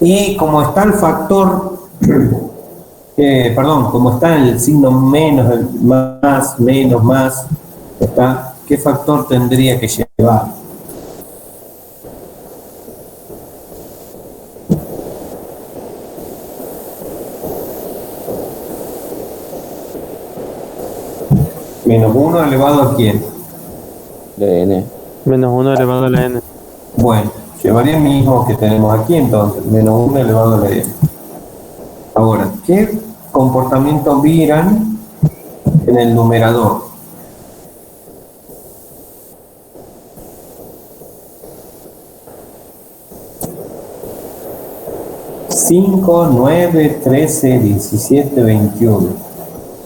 Y como está el factor, como está el signo menos, el más, menos, más, está, ¿qué factor tendría que llevar? Menos 1 elevado a ¿quién? De n. Menos 1 elevado a la n. Bueno, llevaría el mismo que tenemos aquí entonces, menos 1 elevado a la n. Ahora, ¿qué comportamiento miran en el numerador? Cinco, 9, 13, 17, 21.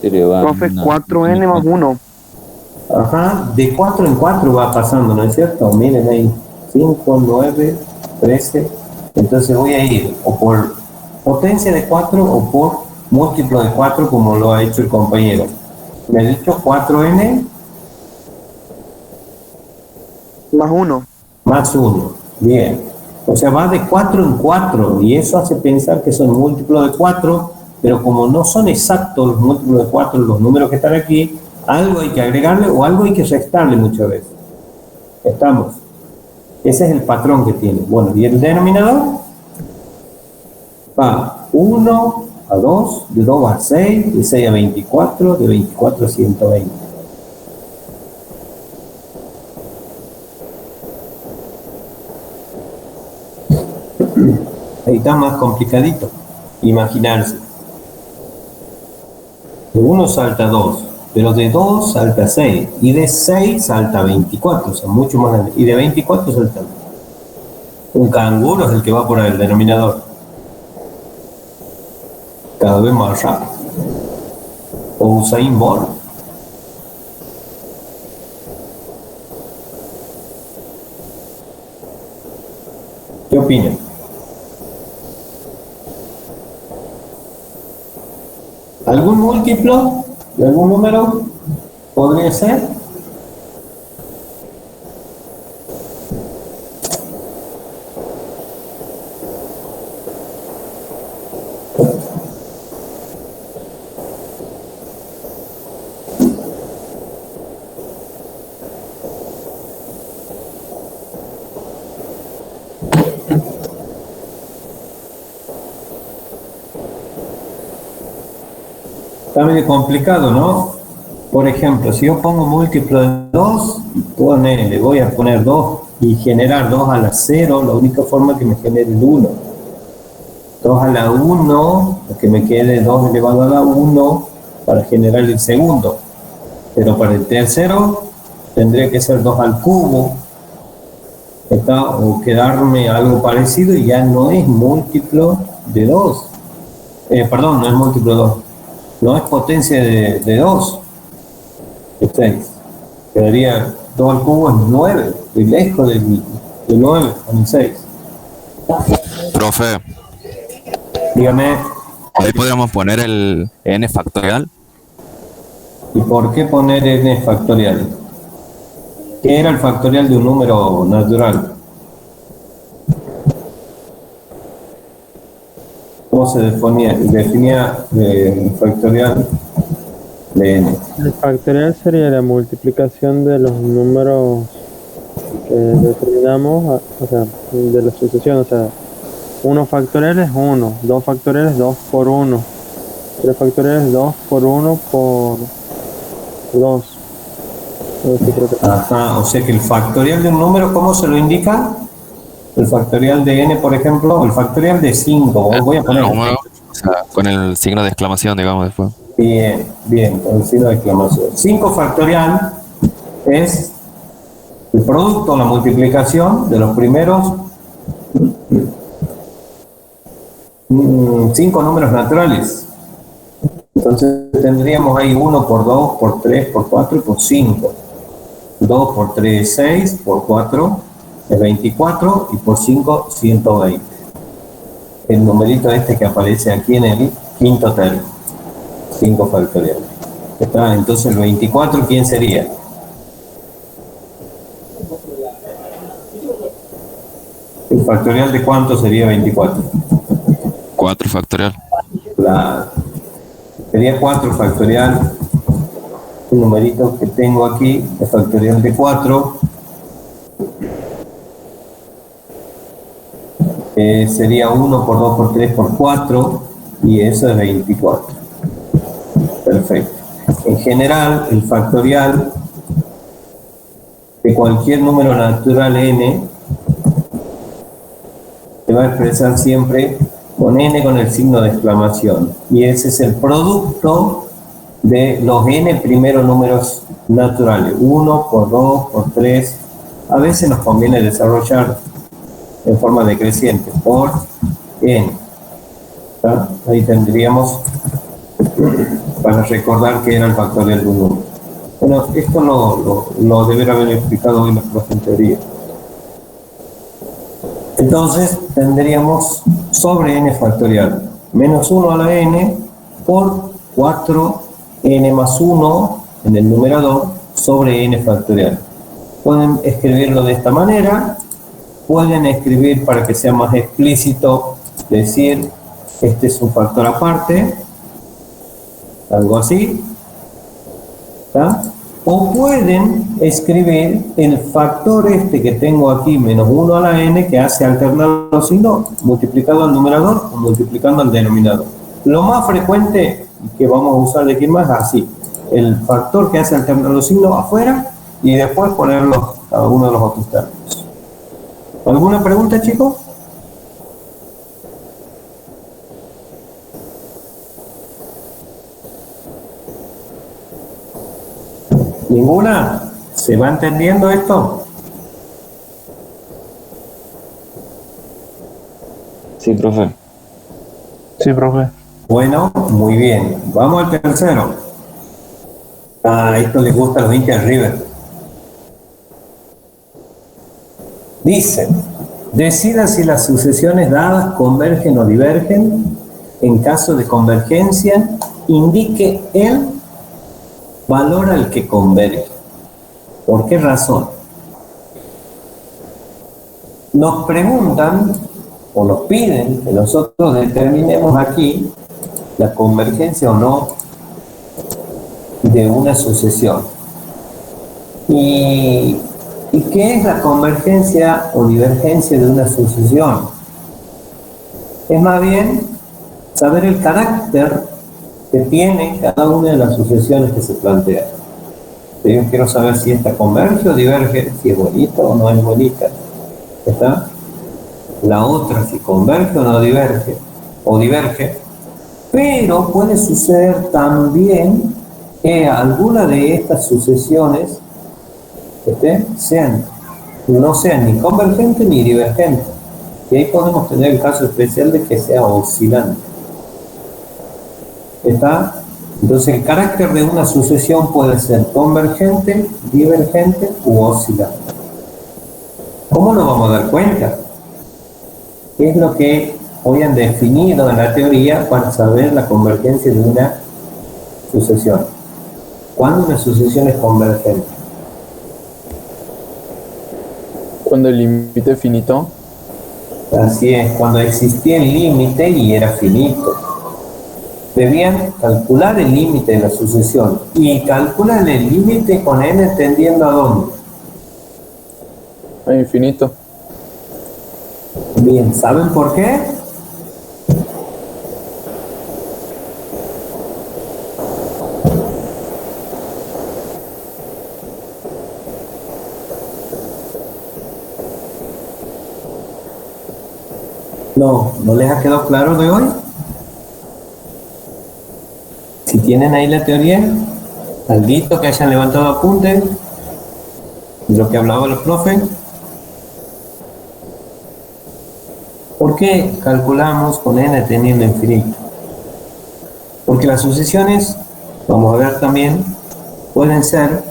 Profe, 4n más 1. Ajá, de 4 en 4 va pasando, ¿no es cierto? Miren ahí, 5, 9, 13. Entonces voy a ir o por potencia de 4 o por múltiplo de 4, como lo ha hecho el compañero. Me ha dicho 4n Más 1. más 1. Bien. O sea, va de 4 en 4 y eso hace pensar que son múltiplos de 4, pero como no son exactos los múltiplos de 4, los números que están aquí, algo hay que agregarle o algo hay que restarle muchas veces. ¿Estamos? Ese es el patrón que tiene. Bueno, ¿y el denominador? Va 1 a 2, de 2 a 6, de 6 a 24, de 24 a 120. Ahí está más complicadito. Imaginarse. De 1 salta a 2, pero de 2 salta a 6, y de 6 salta a 24, o sea, mucho más grande, y de 24 salta un canguro, es el que va por el denominador, cada vez más rápido, o Usain Bolt. ¿Qué opinan? ¿Algún múltiplo de algún número podría ser? Está medio complicado, ¿no? Por ejemplo, si yo pongo múltiplo de 2, le voy a poner 2 y generar 2 a la 0, la única forma que me genere el 1. 2 a la 1, que me quede 2 elevado a la 1 para generar el segundo. Pero para el tercero tendría que ser 2 al cubo, o quedarme algo parecido y ya no es múltiplo de 2. Perdón, no es múltiplo de 2. No es potencia de 2, de 6. Quedaría 2 al cubo es 9, estoy lejos de 9 con el 6. Profe, Dígame, ahí podríamos poner el n factorial. ¿y por qué poner n factorial? ¿Qué era el factorial de un número natural? ¿Cómo se definía el factorial de n? El factorial sería la multiplicación de los números que determinamos, o sea, de la sucesión, o sea, 1 factorial es 1, 2 factorial es 2 por 1, 3 factorial es 2 por 1 por 2. Ajá, o sea que el factorial de un número, ¿cómo se lo indica? El factorial de n, por ejemplo, el factorial de 5, voy a poner... O sea, con el signo de exclamación, digamos, después. Bien, bien, con el signo de exclamación. 5 factorial es el producto, la multiplicación de los primeros 5 números naturales. Entonces tendríamos ahí 1 por 2, por 3, por 4 y por 5. 2 por 3 es 6, por 4 es 24 y por 5, 120. El numerito este que aparece aquí en el quinto término. 5 factorial. ¿Está? Entonces el 24, ¿quién sería? ¿El factorial de cuánto sería 24? 4 factorial. Claro. Sería 4 factorial. El numerito que tengo aquí, el factorial de 4, sería 1 por 2 por 3 por 4, y eso es 24. Perfecto. En general, el factorial de cualquier número natural n se va a expresar siempre con n con el signo de exclamación, y ese es el producto de los n primeros números naturales, 1 por 2 por 3. A veces nos conviene desarrollar en forma decreciente por n. ¿Está? Ahí tendríamos para recordar que era el factorial de un número. Bueno, esto lo debería haber explicado hoy la profe en teoría. Entonces tendríamos sobre n factorial menos 1 a la n por 4n más 1 en el numerador sobre n factorial. Pueden escribirlo de esta manera, pueden escribir para que sea más explícito, decir este es un factor aparte, algo así, ¿está? O pueden escribir el factor este que tengo aquí, menos 1 a la n, que hace alternar los signos, multiplicado al numerador o multiplicando al denominador. Lo más frecuente que vamos a usar de aquí más es así, el factor que hace alternar los signos afuera y después ponerlos cada uno de los otros términos. ¿Alguna pregunta, chicos? ¿Ninguna? ¿Se va entendiendo esto? Sí, profe. Sí, profe. Bueno, muy bien. Vamos al tercero. Esto les gusta a los hinchas River. Dice, decida si las sucesiones dadas convergen o divergen. En caso de convergencia, indique el valor al que converge. ¿Por qué razón? Nos preguntan o nos piden que nosotros determinemos aquí la convergencia o no de una sucesión. ¿Y qué es la convergencia o divergencia de una sucesión? Es más bien saber el carácter que tiene cada una de las sucesiones que se plantean. Yo quiero saber si esta converge o diverge, si es bonita o no es bonita. ¿Está? La otra, si converge o no diverge, o diverge. Pero puede suceder también que alguna de estas sucesiones no sean ni convergentes ni divergentes. Y ahí podemos tener el caso especial de que sea oscilante. ¿Está? Entonces el carácter de una sucesión puede ser convergente, divergente u oscilante. ¿Cómo nos vamos a dar cuenta? ¿Qué es lo que hoy han definido en la teoría para saber la convergencia de una sucesión? ¿Cuándo una sucesión es convergente? Cuando el límite es finito. Así es, cuando existía el límite y era finito. Debían calcular el límite de la sucesión y calculan el límite con n tendiendo a dónde. A infinito. Bien, ¿saben por qué? ¿No les ha quedado claro de hoy? Si tienen ahí la teoría, alguito que hayan levantado apuntes, de lo que hablaba los profes. ¿Por qué calculamos con n teniendo infinito? Porque las sucesiones, vamos a ver también, pueden ser,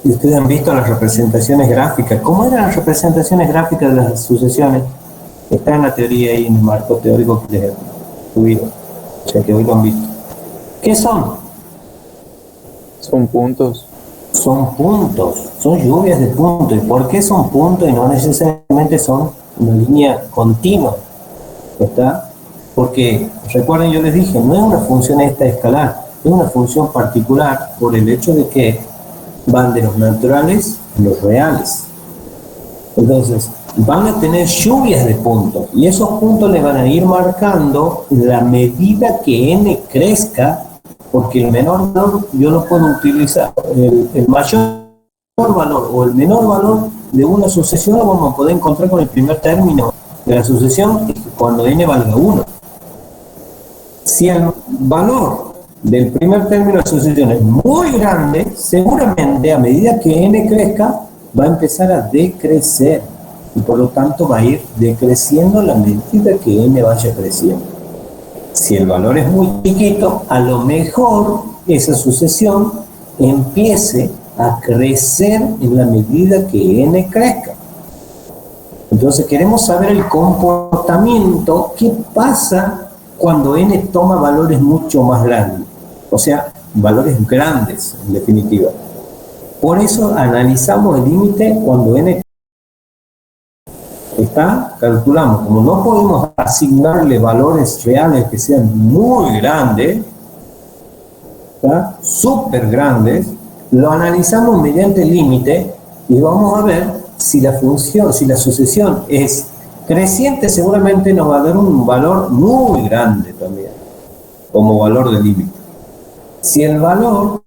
y ustedes han visto las representaciones gráficas. ¿Cómo eran las representaciones gráficas de las sucesiones? Está en la teoría y en el marco teórico que les he subido, o sea que hoy lo han visto. ¿Qué son? Son puntos. Son puntos, son lluvias de puntos. ¿Y por qué son puntos y no necesariamente son una línea continua? ¿Está? Porque, recuerden, yo les dije, no es una función esta escalar, es una función particular por el hecho de que van de los naturales a los reales. Entonces, van a tener lluvias de puntos y esos puntos le van a ir marcando la medida que n crezca, porque el menor valor yo no puedo utilizar, el mayor valor o el menor valor de una sucesión lo vamos a poder encontrar con el primer término de la sucesión cuando n valga 1. Si el valor del primer término de la sucesión es muy grande, seguramente a medida que n crezca va a empezar a decrecer y por lo tanto va a ir decreciendo la medida que n vaya creciendo. Si el valor es muy chiquito, a lo mejor esa sucesión empiece a crecer en la medida que n crezca. Entonces queremos saber el comportamiento, qué pasa cuando n toma valores mucho más grandes, o sea, valores grandes en definitiva. Por eso analizamos el límite cuando n está, calculamos, como no podemos asignarle valores reales que sean muy grandes, ¿está? Súper grandes, lo analizamos mediante el límite y vamos a ver si la función, si la sucesión es creciente, seguramente nos va a dar un valor muy grande también, como valor de límite. Si el valor,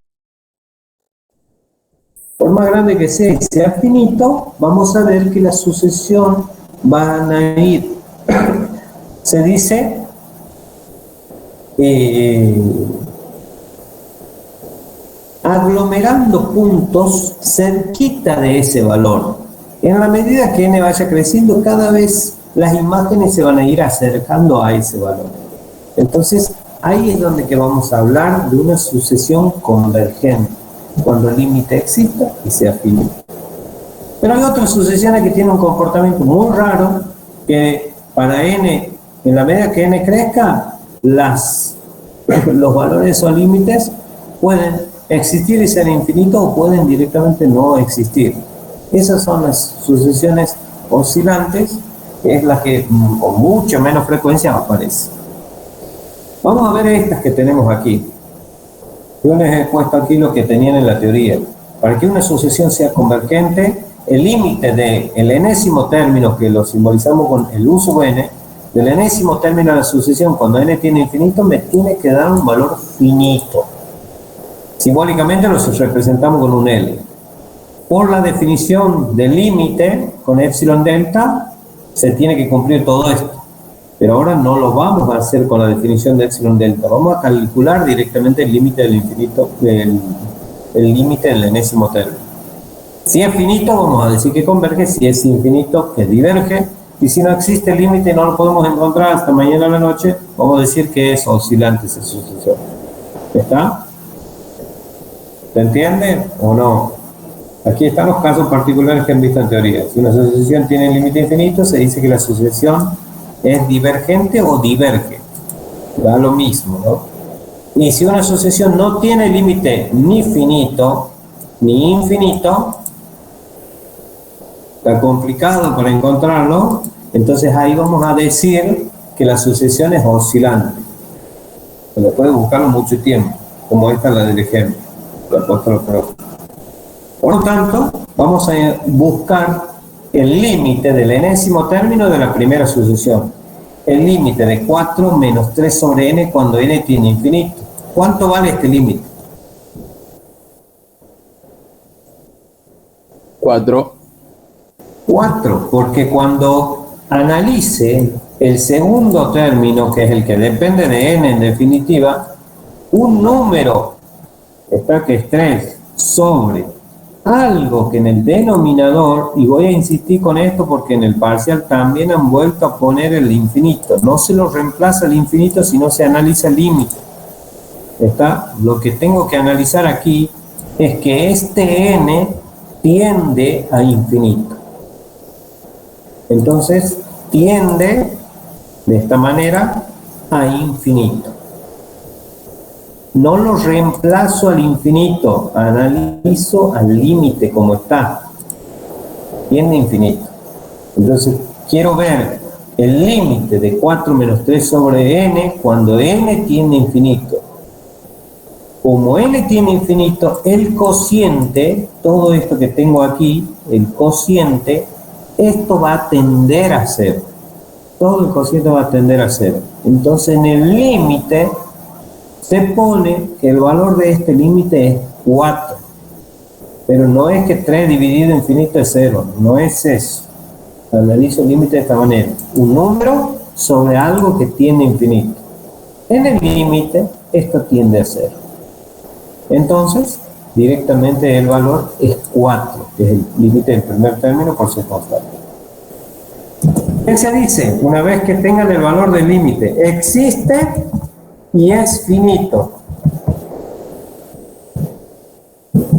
por más grande que sea finito, vamos a ver que la sucesión van a ir, se dice, aglomerando puntos cerquita de ese valor. En la medida que n vaya creciendo, cada vez las imágenes se van a ir acercando a ese valor. Entonces, ahí es donde que vamos a hablar de una sucesión convergente, cuando el límite exista y sea finito. Pero hay otras sucesiones que tienen un comportamiento muy raro, que para n, en la medida que n crezca, los valores o límites pueden existir y ser infinitos o pueden directamente no existir. Esas son las sucesiones oscilantes, que es la que con mucha menos frecuencia aparece. Vamos a ver estas que tenemos aquí. Yo les he puesto aquí lo que tenían en la teoría. Para que una sucesión sea convergente, el límite del enésimo término, que lo simbolizamos con el u sub n, del enésimo término de la sucesión, cuando n tiene infinito, me tiene que dar un valor finito. Simbólicamente lo representamos con un L. Por la definición del límite, con epsilon delta, se tiene que cumplir todo esto. Pero ahora no lo vamos a hacer con la definición de epsilon delta. Vamos a calcular directamente el límite del infinito, el límite del enésimo término. Si es finito, vamos a decir que converge. Si es infinito, que diverge. Y si no existe límite y no lo podemos encontrar hasta mañana a la noche, vamos a decir que es oscilante esa sucesión. ¿Está? ¿Se entiende o no? Aquí están los casos particulares que han visto en teoría. Si una sucesión tiene límite infinito, se dice que la sucesión es divergente o diverge. Da lo mismo, ¿no? Y si una sucesión no tiene límite ni finito ni infinito, está complicado para encontrarlo, entonces ahí vamos a decir que la sucesión es oscilante. Pero puede buscarlo mucho tiempo, como esta la del ejemplo. Por lo tanto, vamos a buscar el límite del enésimo término de la primera sucesión. El límite de 4 menos 3 sobre n cuando n tiene infinito. ¿Cuánto vale este límite? 4. 4, porque cuando analice el segundo término, que es el que depende de n en definitiva, un número, está que es 3, sobre algo que en el denominador, y voy a insistir con esto porque en el parcial también han vuelto a poner el infinito, no se lo reemplaza el infinito sino se analiza el límite. ¿Está? Lo que tengo que analizar aquí es que este n tiende a infinito. Entonces tiende de esta manera a infinito. No lo reemplazo al infinito, analizo al límite como está. Tiende a infinito. Entonces, quiero ver el límite de 4 menos 3 sobre n cuando n tiende a infinito. Como n tiene infinito, el cociente, todo esto que tengo aquí, el cociente, esto va a tender a 0. Todo el cociente va a tender a 0. Entonces, en el límite se pone que el valor de este límite es 4. Pero no es que 3 dividido infinito es 0. No es eso. Analizo el límite de esta manera. Un número sobre algo que tiene infinito. En el límite, esto tiende a 0. Entonces, directamente el valor es 4, que es el límite del primer término por ser constante. ¿Qué se dice? Una vez que tengan el valor del límite, existe y es finito.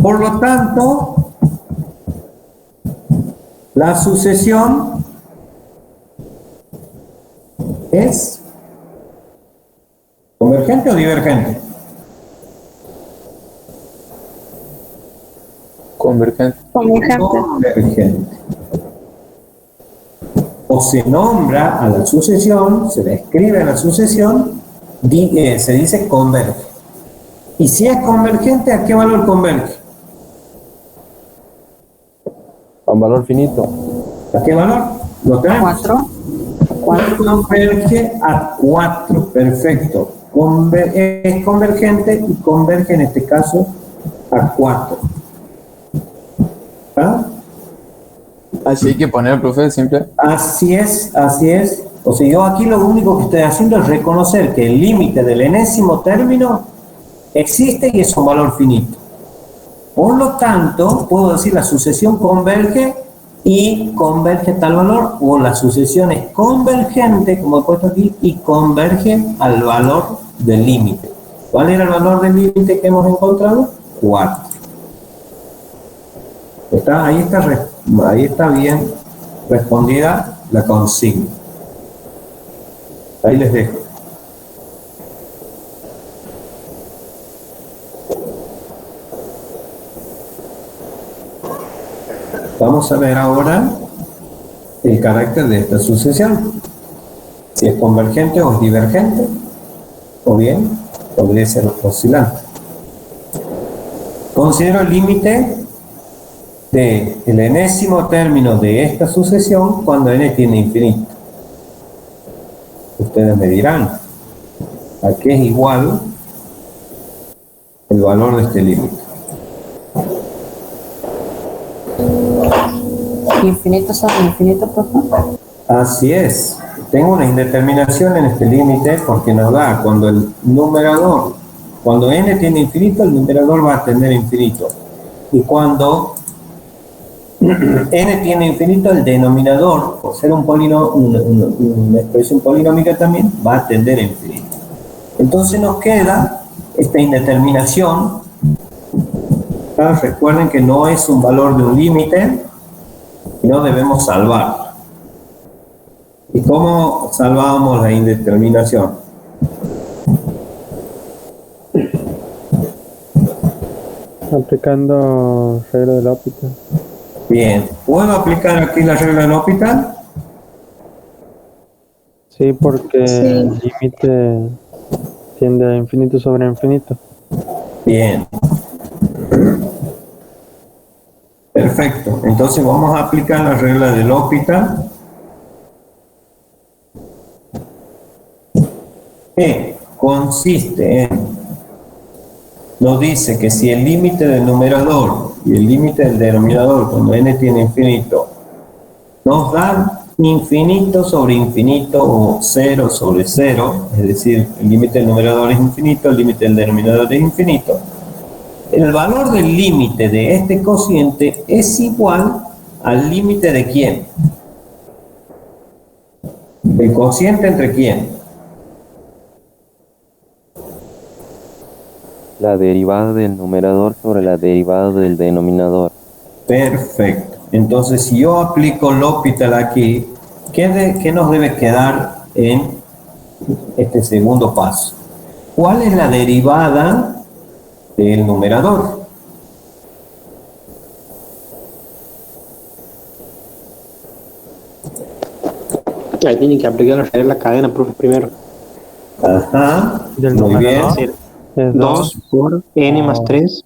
Por lo tanto, la sucesión es convergente o divergente. Convergente. Convergente. O se nombra a la sucesión, se le escribe a la sucesión, se dice converge. Y si es convergente, ¿a qué valor converge? A un valor finito. ¿A qué valor? ¿Lo tenemos? 4. Converge a 4, perfecto. Es convergente y converge en este caso a 4. ¿Ah? Así hay que poner, profe, simple. Así es, así es. O sea, yo aquí lo único que estoy haciendo es reconocer que el límite del enésimo término existe y es un valor finito. Por lo tanto, puedo decir la sucesión converge y converge tal valor, o la sucesión es convergente, como he puesto aquí, y converge al valor del límite. ¿Cuál era el valor del límite que hemos encontrado? 4. Ahí está bien respondida la consigna. Ahí les dejo. Vamos a ver ahora el carácter de esta sucesión. Si es convergente o es divergente, o bien podría ser oscilante. Considero el límite del enésimo término de esta sucesión cuando n tiene infinito. Ustedes me dirán, ¿a qué es igual el valor de este límite? Infinito sobre infinito, por favor. Así es. Tengo una indeterminación en este límite porque nos da cuando el numerador, cuando n tiene infinito, el numerador va a tener infinito. Y cuando n tiene infinito, el denominador, por ser un una expresión polinómica también, va a tender a infinito. Entonces nos queda esta indeterminación. Recuerden que no es un valor de un límite, no debemos salvar. ¿Y cómo salvamos la indeterminación? Aplicando regla del L'Hopital. Bien, ¿puedo aplicar aquí la regla del L'Hopital? Sí, porque Sí. el límite tiende a infinito sobre infinito. Bien. Perfecto. Entonces vamos a aplicar la regla del L'Hopital. Que consiste en, nos dice que si el límite del numerador y el límite del denominador cuando n tiene infinito nos dan infinito sobre infinito o 0 sobre 0, es decir, el límite del numerador es infinito, el límite del denominador es infinito, el valor del límite de este cociente es igual al límite de quién. ¿El cociente entre quién? La derivada del numerador sobre la derivada del denominador. Perfecto. Entonces, si yo aplico L'Hopital aquí, ¿qué nos debe quedar en este segundo paso? ¿Cuál es la derivada del numerador? Ahí tienen que aplicar la cadena, profe, primero. Ajá, Del muy bien. numerador. Es decir, Es 2 por n más 3.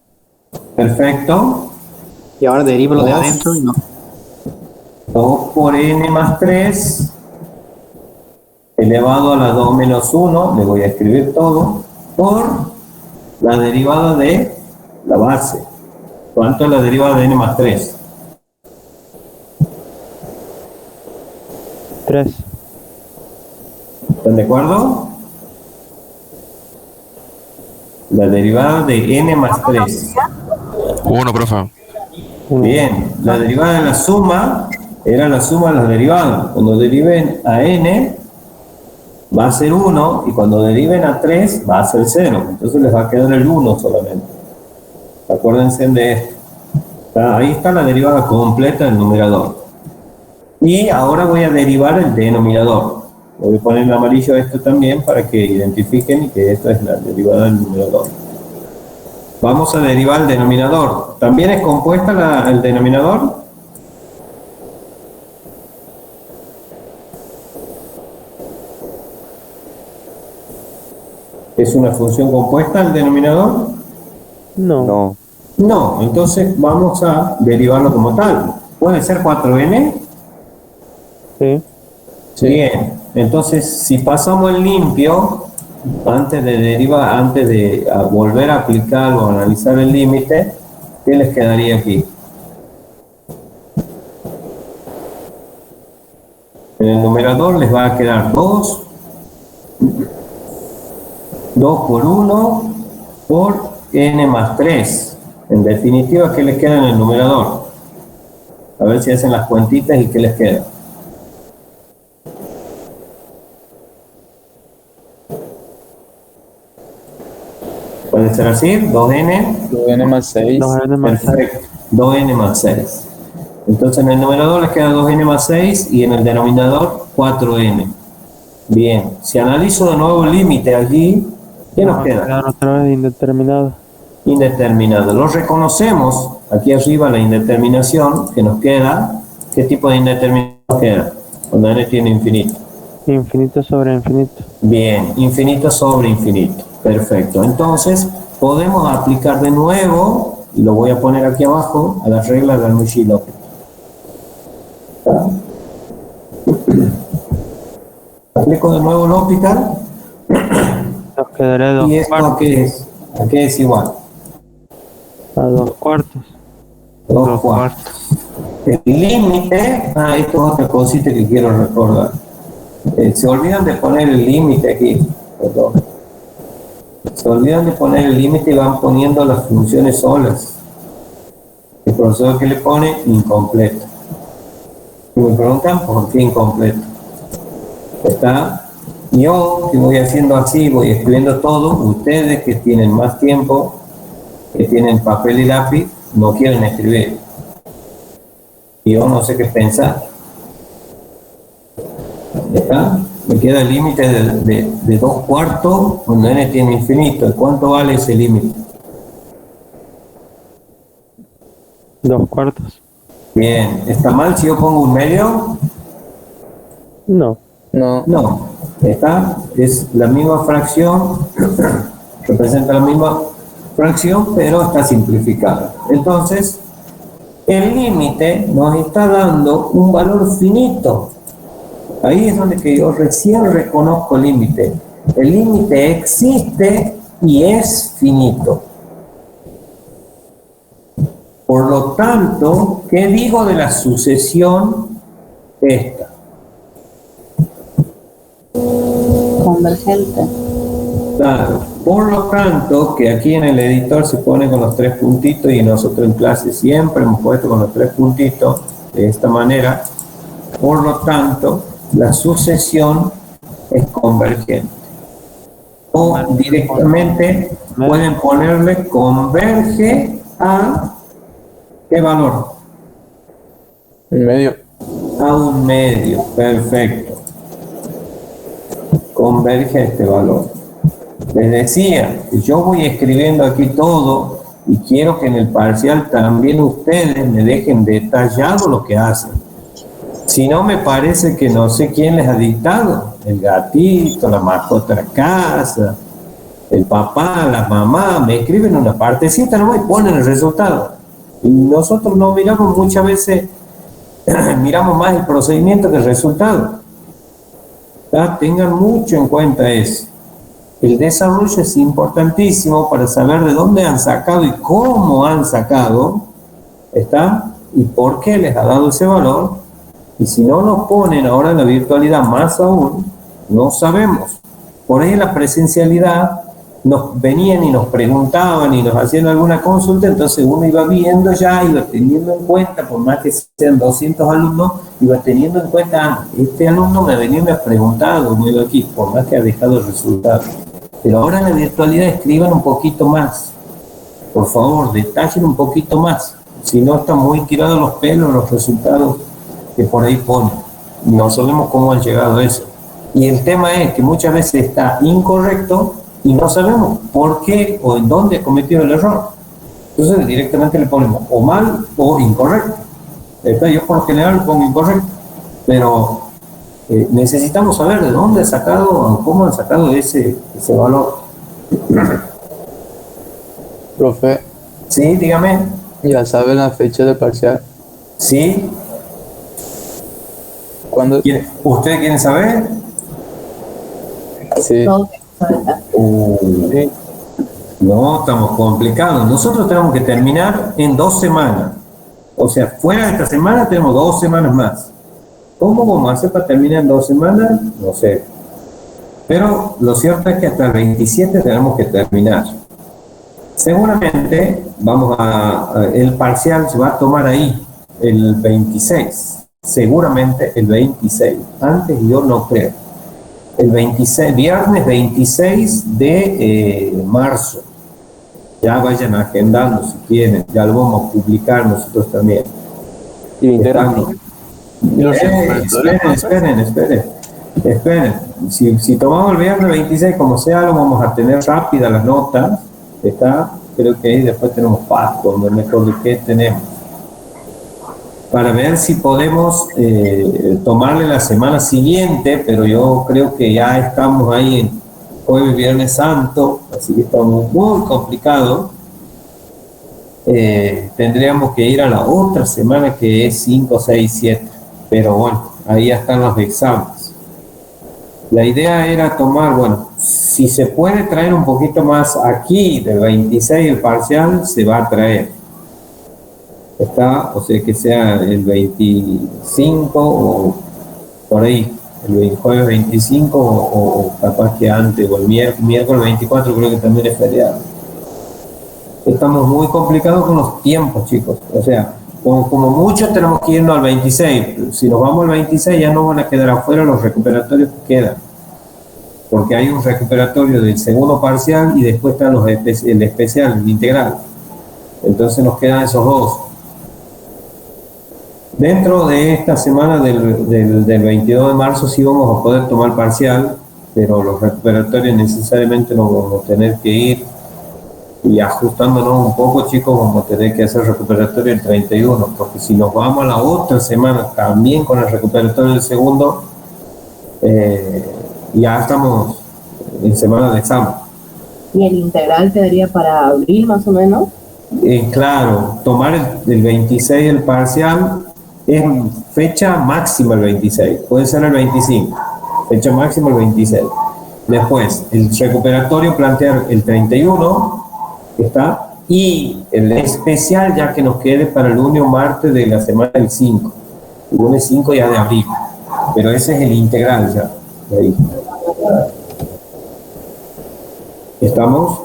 Perfecto. Y ahora derívalo de Dos. adentro y no. 2 por n más 3 elevado a la 2 menos 1, le voy a escribir todo, por la derivada de la base. ¿Cuánto es la derivada de n más 3? 3. ¿Están de acuerdo? La derivada de n más 3. 1, profe. Bien, la derivada de la suma era la suma de los derivados. Cuando deriven a n va a ser 1 y cuando deriven a 3 va a ser 0. Entonces les va a quedar el 1 solamente. Acuérdense de esto. Ahí está la derivada completa del numerador. Y ahora voy a derivar el denominador. Voy a poner en amarillo esto también para que identifiquen que esta es la derivada del numerador. Vamos a derivar el denominador. ¿También es compuesta el denominador? ¿Es una función compuesta el denominador? No. No. No, entonces vamos a derivarlo como tal. ¿Puede ser 4n? Sí. Bien, entonces si pasamos el limpio, antes de derivar, antes de volver a aplicar o analizar el límite, ¿qué les quedaría aquí? En el numerador les va a quedar 2 por 1 por n más 3. En definitiva, ¿qué les queda en el numerador? A ver si hacen las cuentitas y qué les queda. ¿Puede ser así? 2n. 2n más 6. 2n más 6. Perfecto. 2n más 6. Entonces en el numerador les queda 2n más 6 y en el denominador 4n. Bien. Si analizo de nuevo el límite allí, ¿qué nos queda? Otra vez indeterminado. Indeterminado. Lo reconocemos aquí arriba la indeterminación que nos queda. ¿Qué tipo de indeterminación nos queda? Cuando n tiene infinito. Infinito sobre infinito. Bien, infinito sobre infinito. Perfecto. Entonces, podemos aplicar de nuevo, y lo voy a poner aquí abajo, a las reglas del Cauchy-López. Aplico de nuevo L'Hopital. Nos quedará 2 ¿Y esto cuartos. a qué es igual? A 2 cuartos. 2 cuartos. El límite, esto es otra cosita que quiero recordar. Se olvidan de poner el límite aquí. Perdón. Se olvidan de poner el límite y van poniendo las funciones solas. El profesor que le pone incompleto. Y me preguntan por qué incompleto. Está. Yo que voy haciendo así, voy escribiendo todo. Ustedes que tienen más tiempo, que tienen papel y lápiz, no quieren escribir. Y yo no sé qué pensar. ¿Está? Me queda el límite de 2 cuartos cuando n tiene infinito. ¿Cuánto vale ese límite? 2 cuartos. Bien. ¿Está mal si yo pongo un medio? No. No. No. ¿Está? Es la misma fracción, representa la misma fracción, pero está simplificada. Entonces, el límite nos está dando un valor finito. Ahí es donde que yo recién reconozco el límite. El límite existe y es finito. Por lo tanto, ¿qué digo de la sucesión esta? Convergente. Claro. Por lo tanto, que aquí en el editor se pone con los 3 puntitos y nosotros en clase siempre hemos puesto con los 3 puntitos de esta manera. Por lo tanto, la sucesión es convergente. O directamente pueden ponerle converge a ¿qué valor? Un medio. A un medio, perfecto. Converge a este valor. Les decía, yo voy escribiendo aquí todo y quiero que en el parcial también ustedes me dejen detallado lo que hacen. Si no, me parece que no sé quién les ha dictado. El gatito, la mascota de la casa, el papá, la mamá, me escriben una partecita nomás y ponen el resultado. Y nosotros no miramos muchas veces, miramos más el procedimiento que el resultado. Tengan mucho en cuenta eso. El desarrollo es importantísimo para saber de dónde han sacado y cómo han sacado, ¿está? Y por qué les ha dado ese valor. Y si no nos ponen ahora en la virtualidad más aún, no sabemos. Por ahí en la presencialidad nos venían y nos preguntaban y nos hacían alguna consulta, entonces uno iba viendo ya, iba teniendo en cuenta, por más que sean 200 alumnos, iba teniendo en cuenta, este alumno me venía y me ha preguntado, me iba aquí, por más que ha dejado el resultado. Pero ahora en la virtualidad escriban un poquito más. Por favor, detallen un poquito más. Si no, están muy tirados los pelos los resultados que por ahí ponen. No sabemos cómo han llegado a eso. Y el tema es que muchas veces está incorrecto y no sabemos por qué o en dónde ha cometido el error. Entonces directamente le ponemos o mal o incorrecto. Yo por lo general pongo incorrecto, pero necesitamos saber de dónde ha sacado o cómo han sacado ese valor. Profe, Sí, dígame. ¿ya sabe la fecha del parcial? Sí. ¿Cuándo? ¿Ustedes quieren saber? Sí. No, estamos complicados. Nosotros tenemos que terminar en 2 semanas. O sea, fuera de esta semana tenemos 2 semanas más. ¿Cómo vamos a hacer para terminar en 2 semanas? No sé. Pero lo cierto es que hasta el 27 tenemos que terminar. Seguramente el parcial se va a tomar ahí, el 26. Seguramente el 26. Antes yo no creo. El 26, viernes 26 de marzo. Ya vayan agendando si quieren, ya lo vamos a publicar nosotros también. Y 20 esperen. Si tomamos el viernes 26, como sea, lo vamos a tener rápidas las notas. Creo que ahí después tenemos Pascua, no me acuerdo qué tenemos. Para ver si podemos tomarle la semana siguiente, pero yo creo que ya estamos ahí en jueves, viernes santo, así que estamos muy complicados. Tendríamos que ir a la otra semana que es 5, 6, 7, pero bueno, ahí ya están los exámenes. La idea era tomar, bueno, si se puede traer un poquito más aquí, del 26 el parcial, se va a traer. O sea que sea el 25 o por ahí, el jueves 25 o capaz que antes, o el miércoles 24 creo que también es feriado. Estamos muy complicados con los tiempos, chicos. O sea, como mucho tenemos que irnos al 26. Si nos vamos al 26 ya no van a quedar afuera los recuperatorios que quedan. Porque hay un recuperatorio del segundo parcial y después están el especial, el integral. Entonces nos quedan esos dos. Dentro de esta semana del 22 de marzo sí vamos a poder tomar parcial, pero los recuperatorios necesariamente nos vamos a tener que ir y ajustándonos un poco, chicos, vamos a tener que hacer recuperatorio el 31, porque si nos vamos a la otra semana también con el recuperatorio del segundo, ya estamos en semana de examen. ¿Y el integral quedaría para abril más o menos? Claro, tomar el 26 el parcial es fecha máxima el 26, puede ser el 25, fecha máxima el 26. Después, el recuperatorio plantear el 31, y el especial ya que nos quede para el lunes o martes de la semana del 5, el lunes 5 ya de abril, pero ese es el integral ya, de ahí. ¿Estamos?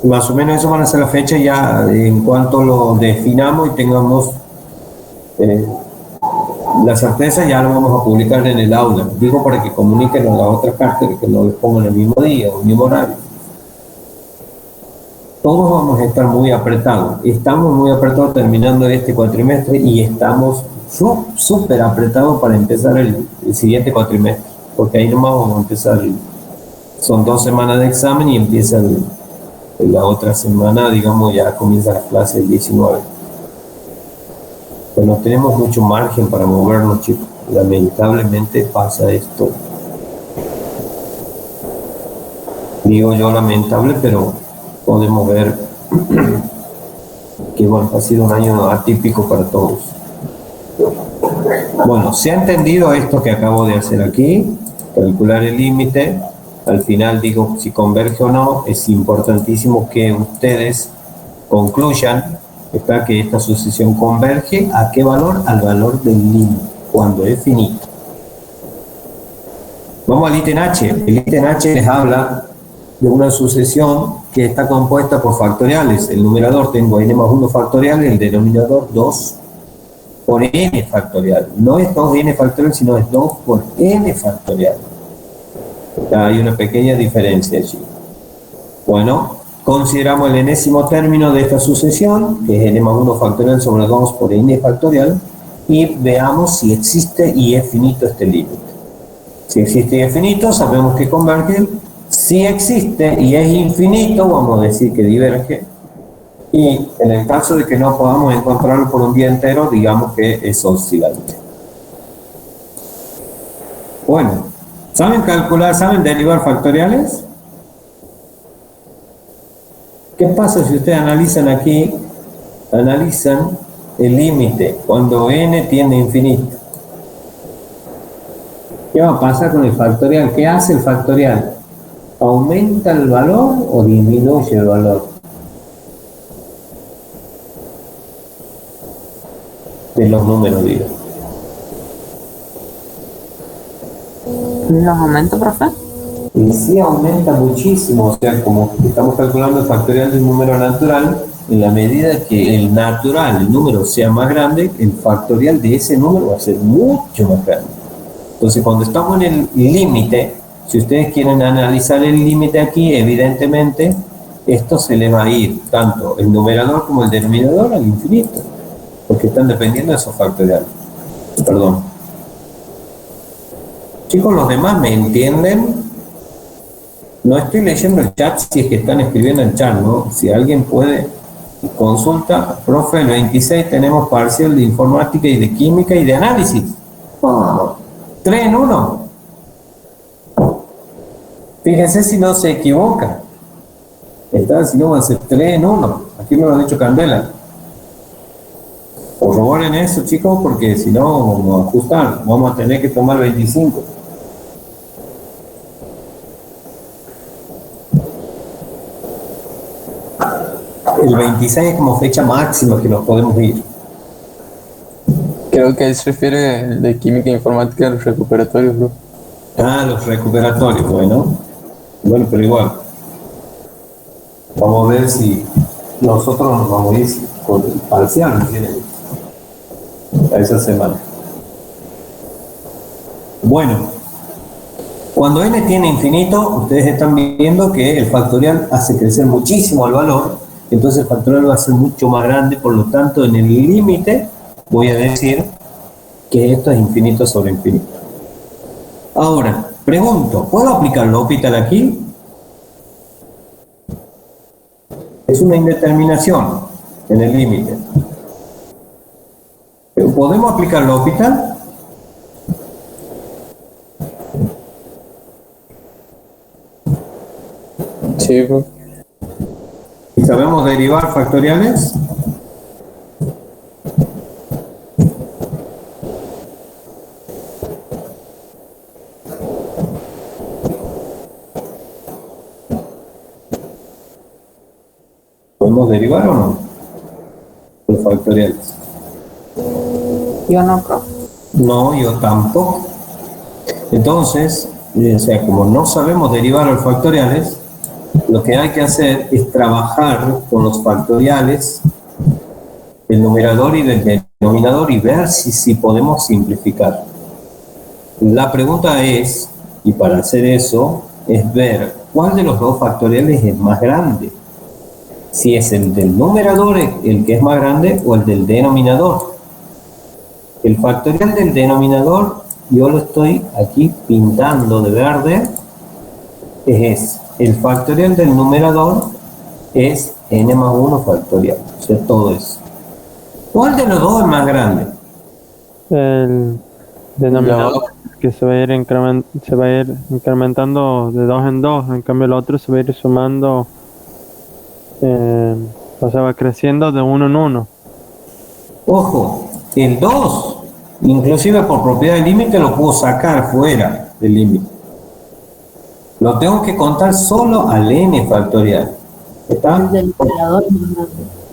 Más o menos eso van a ser las fechas ya en cuanto lo definamos y tengamos la certeza, ya lo vamos a publicar en el aula. Digo para que comuniquen a las otras cátedras, que no les pongan el mismo día o el mismo horario. Todos vamos a estar muy apretados. Estamos muy apretados terminando este cuatrimestre y estamos súper apretados para empezar el siguiente cuatrimestre, porque ahí nomás vamos a empezar. Son 2 semanas de examen y empieza la otra semana, digamos, ya comienza la clase el 19. Pues no tenemos mucho margen para movernos, chicos. Lamentablemente pasa esto. Digo yo lamentable, pero podemos ver que bueno, ha sido un año atípico para todos. Bueno, se ha entendido esto que acabo de hacer aquí, calcular el límite. Al final digo si converge o no. Es importantísimo que ustedes concluyan que esta sucesión converge ¿a qué valor? Al valor del límite, cuando es finito. Vamos al ítem H. El ítem H les habla de una sucesión que está compuesta por factoriales. El numerador tengo n más 1 factorial, el denominador 2 por n factorial. No es 2n factorial, sino es 2 por n factorial. Hay una pequeña diferencia allí. Bueno, consideramos el enésimo término de esta sucesión, que es n más 1 factorial sobre 2 por n factorial, y veamos si existe y es finito este límite. Si existe y es finito, sabemos que converge. Si existe y es infinito, vamos a decir que diverge. Y en el caso de que no podamos encontrarlo por un día entero, digamos que es oscilante. Bueno, ¿saben calcular, saben derivar factoriales? ¿Qué pasa si ustedes analizan aquí, analizan el límite cuando n tiende a infinito? ¿Qué va a pasar con el factorial? ¿Qué hace el factorial? ¿Aumenta el valor o disminuye el valor de los números, digo? ¿Los aumenta, profe? Y sí aumenta muchísimo, o sea, como estamos calculando el factorial de un número natural, en la medida que el natural, el número sea más grande, el factorial de ese número va a ser mucho más grande. Entonces, cuando estamos en el límite, si ustedes quieren analizar el límite aquí, evidentemente, esto se le va a ir, tanto el numerador como el denominador, al infinito, porque están dependiendo de esos factoriales. Perdón. Chicos, ¿los demás me entienden? No estoy leyendo el chat si es que están escribiendo el chat, ¿no? Si alguien puede, consulta, profe, el 26 tenemos parcial de informática y de química y de análisis. Oh, 3 en 1. Fíjense si no se equivoca. Si no va a ser 3 en 1. Aquí me lo ha dicho Candela. Corroboren eso, chicos, porque si no vamos a ajustar. Vamos a tener que tomar 25. El 26 es como fecha máxima que nos podemos ir. Creo que ahí se refiere el de química e informática a los recuperatorios, ¿no? Ah, los recuperatorios, bueno. Bueno, pero igual. Vamos a ver si nosotros nos vamos a ir con el parcial, ¿no? A esa semana. Bueno, cuando n tiene infinito, ustedes están viendo que el factorial hace crecer muchísimo el valor, entonces el factorial va a ser mucho más grande, por lo tanto en el límite voy a decir que esto es infinito sobre infinito. Ahora, pregunto, ¿puedo aplicar L'Hopital aquí? Es una indeterminación en el límite. ¿Podemos aplicar L'Hopital? Sí, pues. ¿Y sabemos derivar factoriales? ¿Podemos derivar o no? Los factoriales. Yo no, profe. No, yo tampoco. Entonces, o sea, como no sabemos derivar los factoriales, lo que hay que hacer es trabajar con los factoriales del numerador y del denominador y ver si podemos simplificar. La pregunta es, y para hacer eso, es ver cuál de los dos factoriales es más grande. Si es el del numerador el que es más grande o el del denominador. El factorial del denominador, yo lo estoy aquí pintando de verde, es el factorial del numerador es n más 1 factorial, o sea, todo eso. ¿Cuál de los dos es más grande? El denominador, que se va a ir incrementando de 2 en 2, en cambio el otro se va a ir sumando, o sea, va creciendo de 1 en 1. Ojo, el 2, inclusive por propiedad del límite, lo puedo sacar fuera del límite. Lo tengo que contar solo al n factorial. ¿Está?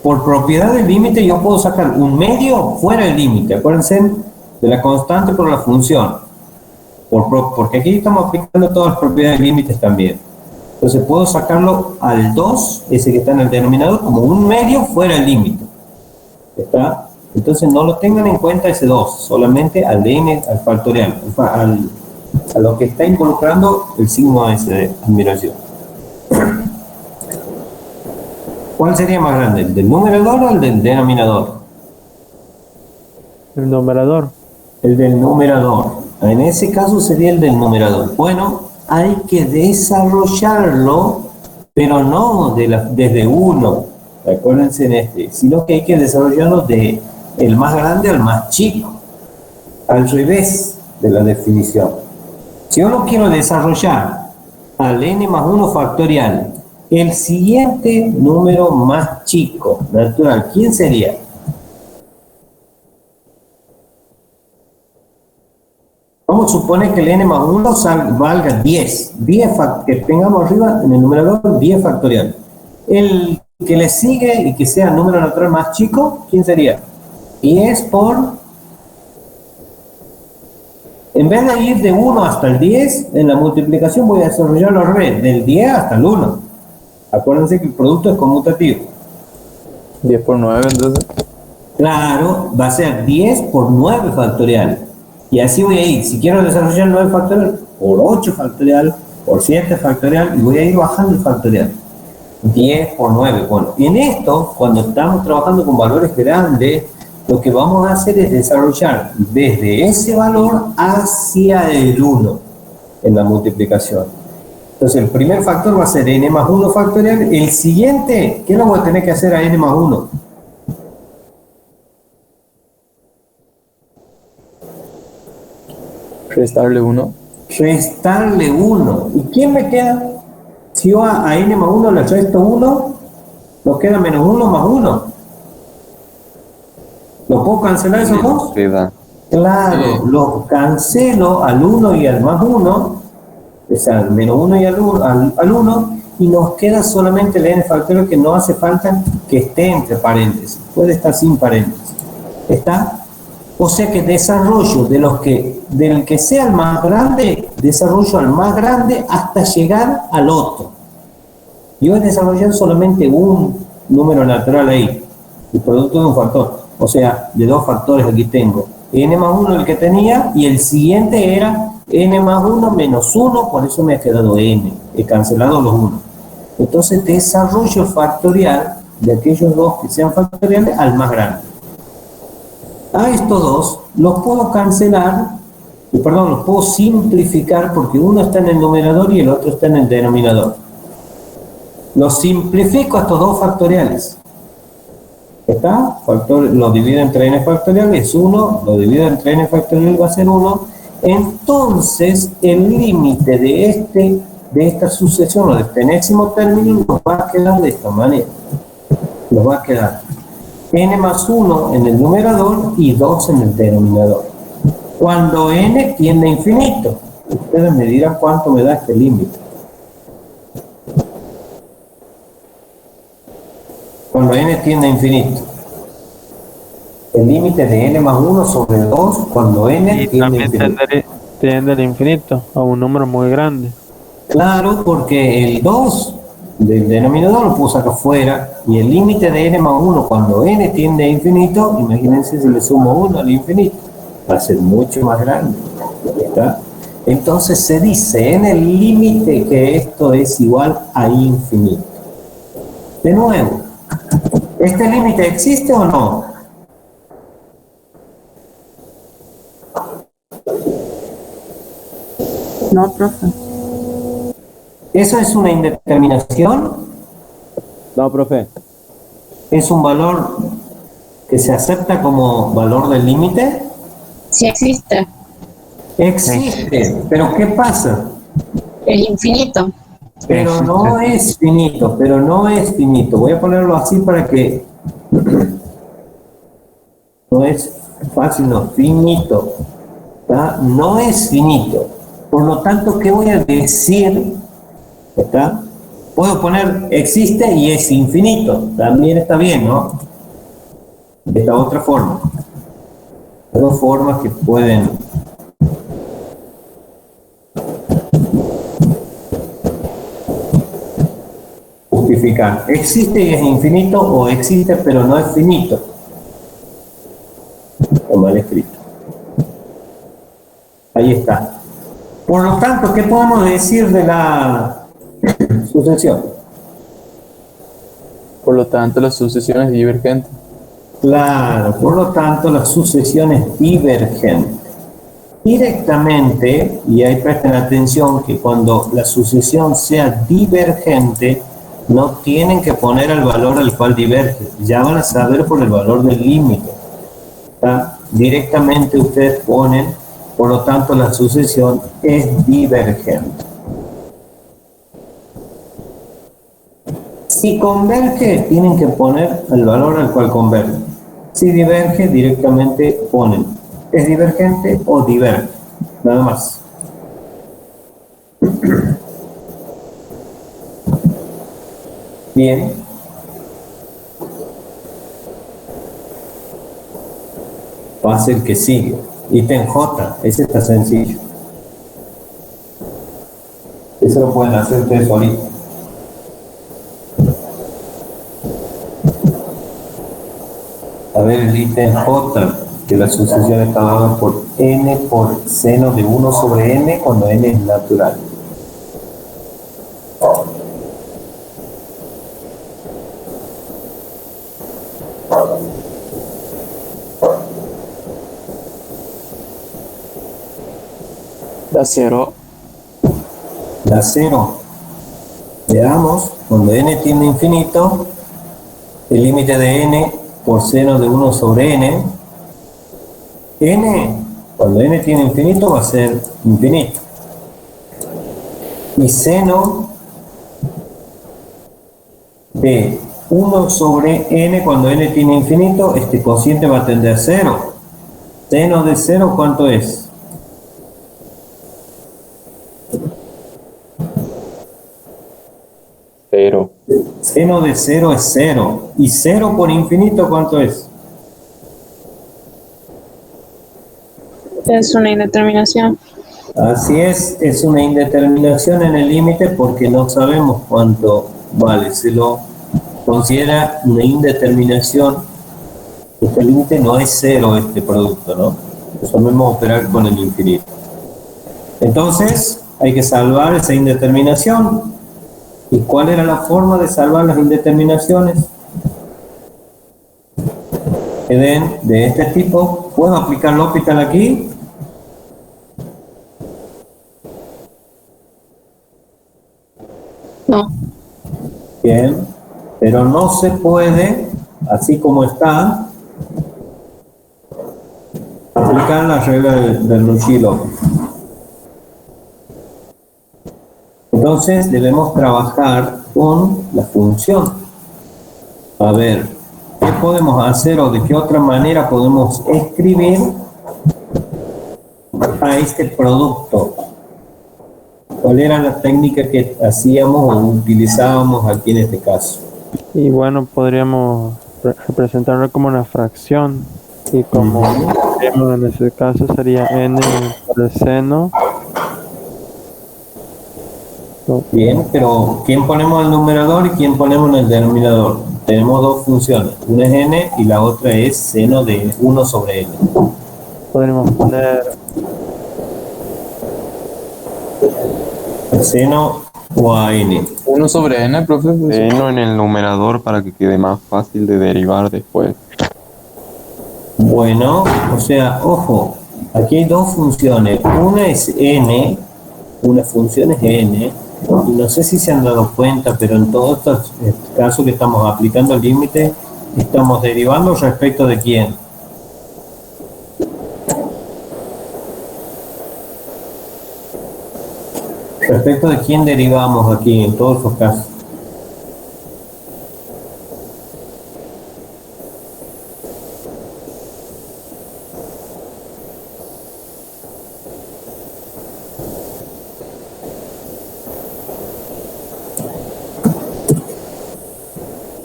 Por propiedad del límite yo puedo sacar un medio fuera del límite. Acuérdense de la constante por la función. Porque aquí estamos aplicando todas las propiedades de límites también. Entonces puedo sacarlo al 2, ese que está en el denominador, como un medio fuera del límite. ¿Está? Entonces no lo tengan en cuenta ese 2, solamente al n, al factorial, a lo que está involucrando el signo ese de admiración. ¿Cuál sería más grande, el del numerador o el del denominador? El numerador. El del numerador. En ese caso sería el del numerador. Bueno, hay que desarrollarlo, pero no desde 1, acuérdense en sino que hay que desarrollarlo de el más grande al más chico, al revés de la definición. Si yo lo quiero desarrollar al n más 1 factorial, el siguiente número más chico, natural, ¿quién sería? Vamos a suponer que el n más 1 valga 10. Que tengamos arriba en el numerador 10 factorial. El que le sigue y que sea el número natural más chico, ¿quién sería? 10 por En vez de ir de 1 hasta el 10, en la multiplicación voy a desarrollarlo al revés, del 10 hasta el 1. Acuérdense que el producto es conmutativo. 10 por 9, entonces. Claro, va a ser 10 por 9 factorial. Y así voy a ir. Si quiero desarrollar 9 factorial, por 8 factorial, por 7 factorial, y voy a ir bajando el factorial. 10 por 9. Bueno, en esto, cuando estamos trabajando con valores grandes, lo que vamos a hacer es desarrollar desde ese valor hacia el 1 en la multiplicación. Entonces, el primer factor va a ser n más 1 factorial. El siguiente, ¿qué lo voy a tener que hacer a n más 1? Restarle 1. Restarle 1. ¿Y quién me queda? Si yo a n más 1 le resto 1, nos queda menos 1 más 1. ¿Lo puedo cancelar esos dos? Queda. Claro, los cancelo al 1 y al más 1, o sea, al menos 1 y al 1, y nos queda solamente el n factorial, que no hace falta que esté entre paréntesis, puede estar sin paréntesis. ¿Está? O sea que desarrollo del que sea el más grande, desarrollo al más grande hasta llegar al otro. Yo voy a desarrollar solamente un número natural ahí, el producto de un factor. O sea, de 2 factores aquí tengo n más 1 el que tenía, y el siguiente era n más 1 menos 1, por eso me ha quedado n, he cancelado los 1. Entonces desarrollo factorial de aquellos dos que sean factoriales al más grande. A estos dos los puedo cancelar, los puedo simplificar, porque uno está en el numerador y el otro está en el denominador. Los simplifico a estos dos factoriales. ¿Está? Lo divido entre n factorial, es 1, lo divido entre n factorial, va a ser 1. Entonces, el límite de esta sucesión o de este enésimo término nos va a quedar de esta manera. Nos va a quedar n más 1 en el numerador y 2 en el denominador. Cuando n tiende a infinito, ustedes me dirán cuánto me da este límite. Cuando n tiende a infinito. El límite de n más 1 sobre 2 cuando n tiende a infinito. Tiende al infinito, a un número muy grande. Claro, porque el 2 del denominador lo puedo sacar fuera, y el límite de n más 1 cuando n tiende a infinito, imagínense si le sumo 1 al infinito, va a ser mucho más grande. ¿Está? Entonces se dice en el límite que esto es igual a infinito. De nuevo, ¿este límite existe o no? No, profe. ¿Eso es una indeterminación? No, profe. ¿Es un valor que se acepta como valor del límite? Sí existe. Existe, pero ¿qué pasa? Es infinito. Pero no es finito, Voy a ponerlo así para que no es fácil, no, finito. ¿Está? No es finito. Por lo tanto, ¿qué voy a decir? ¿Está? Puedo poner existe y es infinito. También está bien, ¿no? De esta otra forma. Hay dos formas que pueden justificar. Existe y es infinito, o existe pero no es finito. O mal escrito. Ahí está. Por lo tanto, ¿qué podemos decir de la sucesión? Por lo tanto, la sucesión es divergente. Claro, por lo tanto, la sucesión es divergente. Directamente, y ahí presten atención que cuando la sucesión sea divergente, no tienen que poner el valor al cual diverge. Ya van a saber por el valor del límite. Directamente ustedes ponen, por lo tanto, la sucesión es divergente. Si converge, tienen que poner el valor al cual converge. Si diverge, directamente ponen es divergente o diverge. Nada más. Bien. Pasa el que sigue. ítem J, ese está sencillo. Eso lo pueden hacer ustedes solitos. A ver, el ítem J, que la sucesión está dada por n por seno de 1 sobre n cuando n es natural. Da 0. Da 0. Veamos, cuando n tiende a infinito, el límite de n por seno de 1 sobre n, cuando n tiene infinito va a ser infinito. Y seno de 1 sobre n, cuando n tiene infinito, este cociente va a tender a 0. Seno de 0, ¿cuánto es? Cero. Seno de 0 es 0. ¿Y 0 por infinito cuánto es? Es una indeterminación. Así es una indeterminación en el límite porque no sabemos cuánto vale. Se lo considera una indeterminación. Este límite no es 0 este producto, ¿no? Solemos operar con el infinito. Entonces, hay que salvar esa indeterminación. ¿Y cuál era la forma de salvar las indeterminaciones? Queden de este tipo. ¿Puedo aplicar L'Hopital aquí? No. Bien, pero no se puede, así como está, aplicar la regla del Cauchy-L'Hopital. Entonces debemos trabajar con la función. A ver, ¿qué podemos hacer o de qué otra manera podemos escribir a este producto? ¿Cuál era la técnica que hacíamos o utilizábamos aquí en este caso? Y bueno, podríamos representarlo como una fracción. Y como en ese caso sería n por el seno. Bien, pero ¿quién ponemos en el numerador y quién ponemos en el denominador? Tenemos dos funciones, una es n y la otra es seno de 1 sobre n. Podríamos poner seno o a n. 1 sobre n, profe. Seno en el numerador para que quede más fácil de derivar después. Bueno, o sea, ojo, aquí hay dos funciones. Una es n, una función es n, y no sé si se han dado cuenta, pero en todos estos casos que estamos aplicando el límite, estamos derivando respecto de quién. Respecto de quién derivamos aquí en todos estos casos.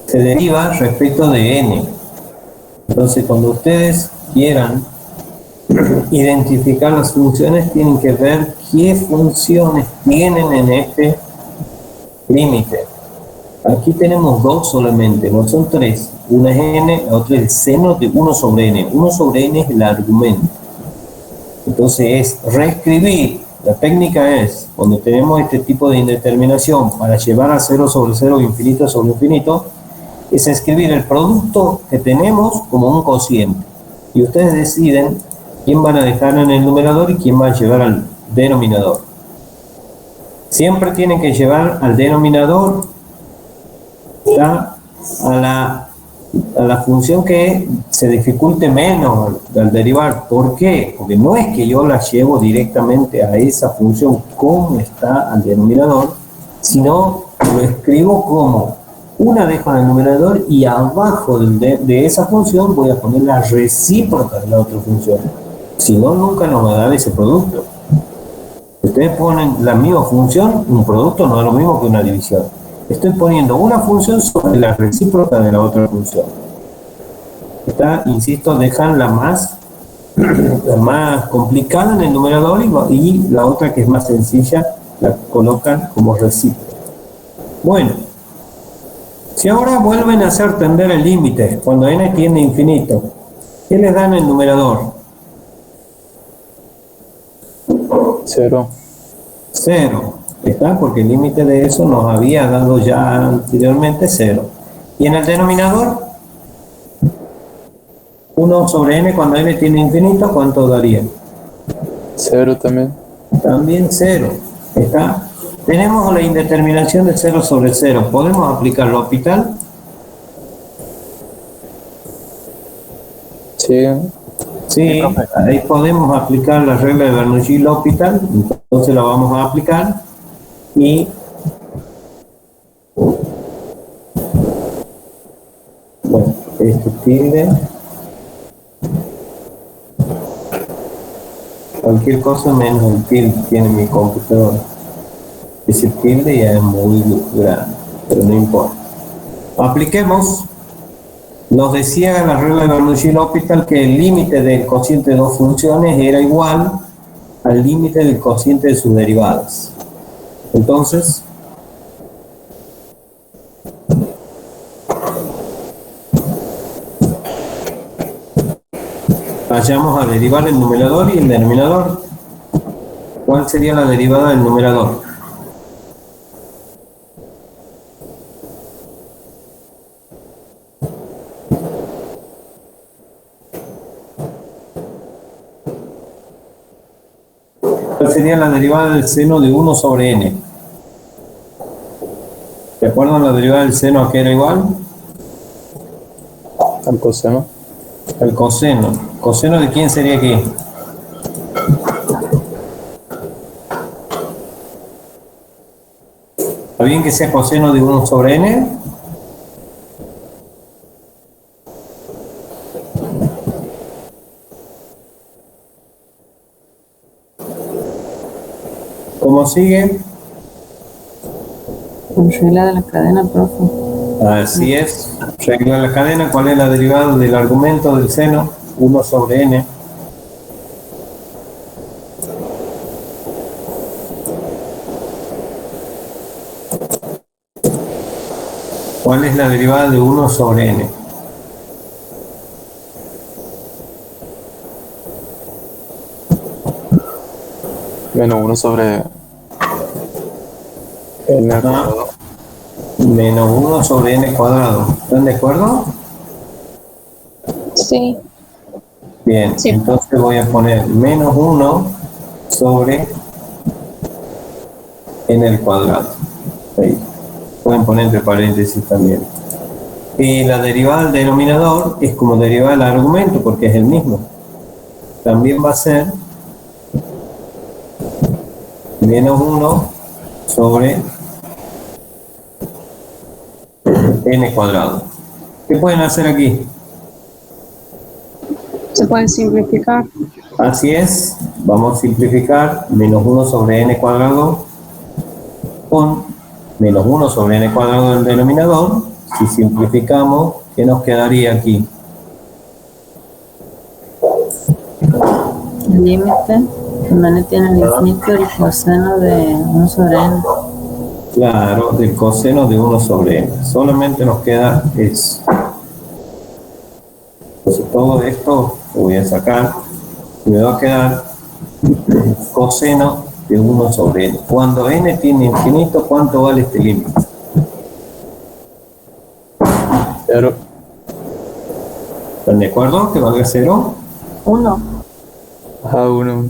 Se deriva respecto de n. Entonces, cuando ustedes quieran identificar las funciones, tienen que ver qué funciones tienen en este límite. Aquí tenemos dos solamente, no son tres. Una es n, la otra es el seno de 1 sobre n. 1 sobre n es el argumento. Entonces, es reescribir. La técnica es, cuando tenemos este tipo de indeterminación para llevar a 0 sobre 0, infinito sobre infinito, es escribir el producto que tenemos como un cociente. Y ustedes deciden quién van a dejar en el numerador y quién va a llevar al denominador. Siempre tienen que llevar al denominador a la función que se dificulte menos al derivar. ¿Por qué? Porque no es que yo la llevo directamente a esa función como está al denominador, sino lo escribo como una dejo en el numerador y abajo de esa función voy a poner la recíproca de la otra función. Si no, nunca nos va a dar ese producto. Ustedes ponen la misma función, un producto no es lo mismo que una división. Estoy poniendo una función sobre la recíproca de la otra función. Insisto, dejan la más la más complicada en el numerador y la otra que es más sencilla la colocan como recíproca. Bueno, si ahora vuelven a hacer tender el límite cuando n tiende a infinito, ¿qué les dan el numerador? 0. 0, ¿está? Porque el límite de eso nos había dado ya anteriormente 0. ¿Y en el denominador? 1 sobre n cuando n tiene infinito, ¿cuánto daría? 0 también. También 0, ¿está? Tenemos la indeterminación de 0 sobre 0. ¿Podemos aplicar L'Hopital? Sí. Sí, ahí podemos aplicar la regla de Bernoulli-L'Hopital, entonces la vamos a aplicar y bueno, este tilde, cualquier cosa menos el tilde tiene mi computadora. Ese tilde ya es muy grande, pero no importa. Apliquemos. Nos decía la regla de Bernoulli-L'Hopital que el límite del cociente de dos funciones era igual al límite del cociente de sus derivadas. Entonces, vayamos a derivar el numerador y el denominador. ¿Cuál sería la derivada del numerador? ¿Cuál sería la derivada del seno de 1 sobre n? ¿Se acuerdan la derivada del seno a qué era igual? Al coseno. El coseno. ¿Coseno de quién sería aquí? ¿Está bien que sea coseno de 1 sobre n? ¿Cómo sigue? Con regla de la cadena, profe. Así es. Regla de la cadena. ¿Cuál es la derivada del argumento del seno? 1 sobre n. ¿Cuál es la derivada de 1 sobre n? Menos 1 sobre n al cuadrado. Menos 1 sobre n cuadrado. ¿Están de acuerdo? Sí. Bien, Sí. entonces voy a poner menos 1 sobre n al cuadrado. Ahí. Pueden poner entre paréntesis también. Y la derivada del denominador es como derivada del argumento porque es el mismo. También va a ser menos 1 sobre n cuadrado. ¿Qué pueden hacer aquí? Se puede simplificar. Así es, vamos a simplificar menos 1 sobre n cuadrado con menos 1 sobre n cuadrado del denominador. Si simplificamos, ¿qué nos quedaría aquí? El límite, cuando n tiene el infinito, el coseno de 1 sobre n. Claro, del coseno de 1 sobre n. Solamente nos queda eso. Entonces todo esto lo voy a sacar y me va a quedar coseno de 1 sobre n. Cuando n tiene infinito, ¿cuánto vale este límite? 0. ¿Están de acuerdo que valga 0? 1. Ajá, 1.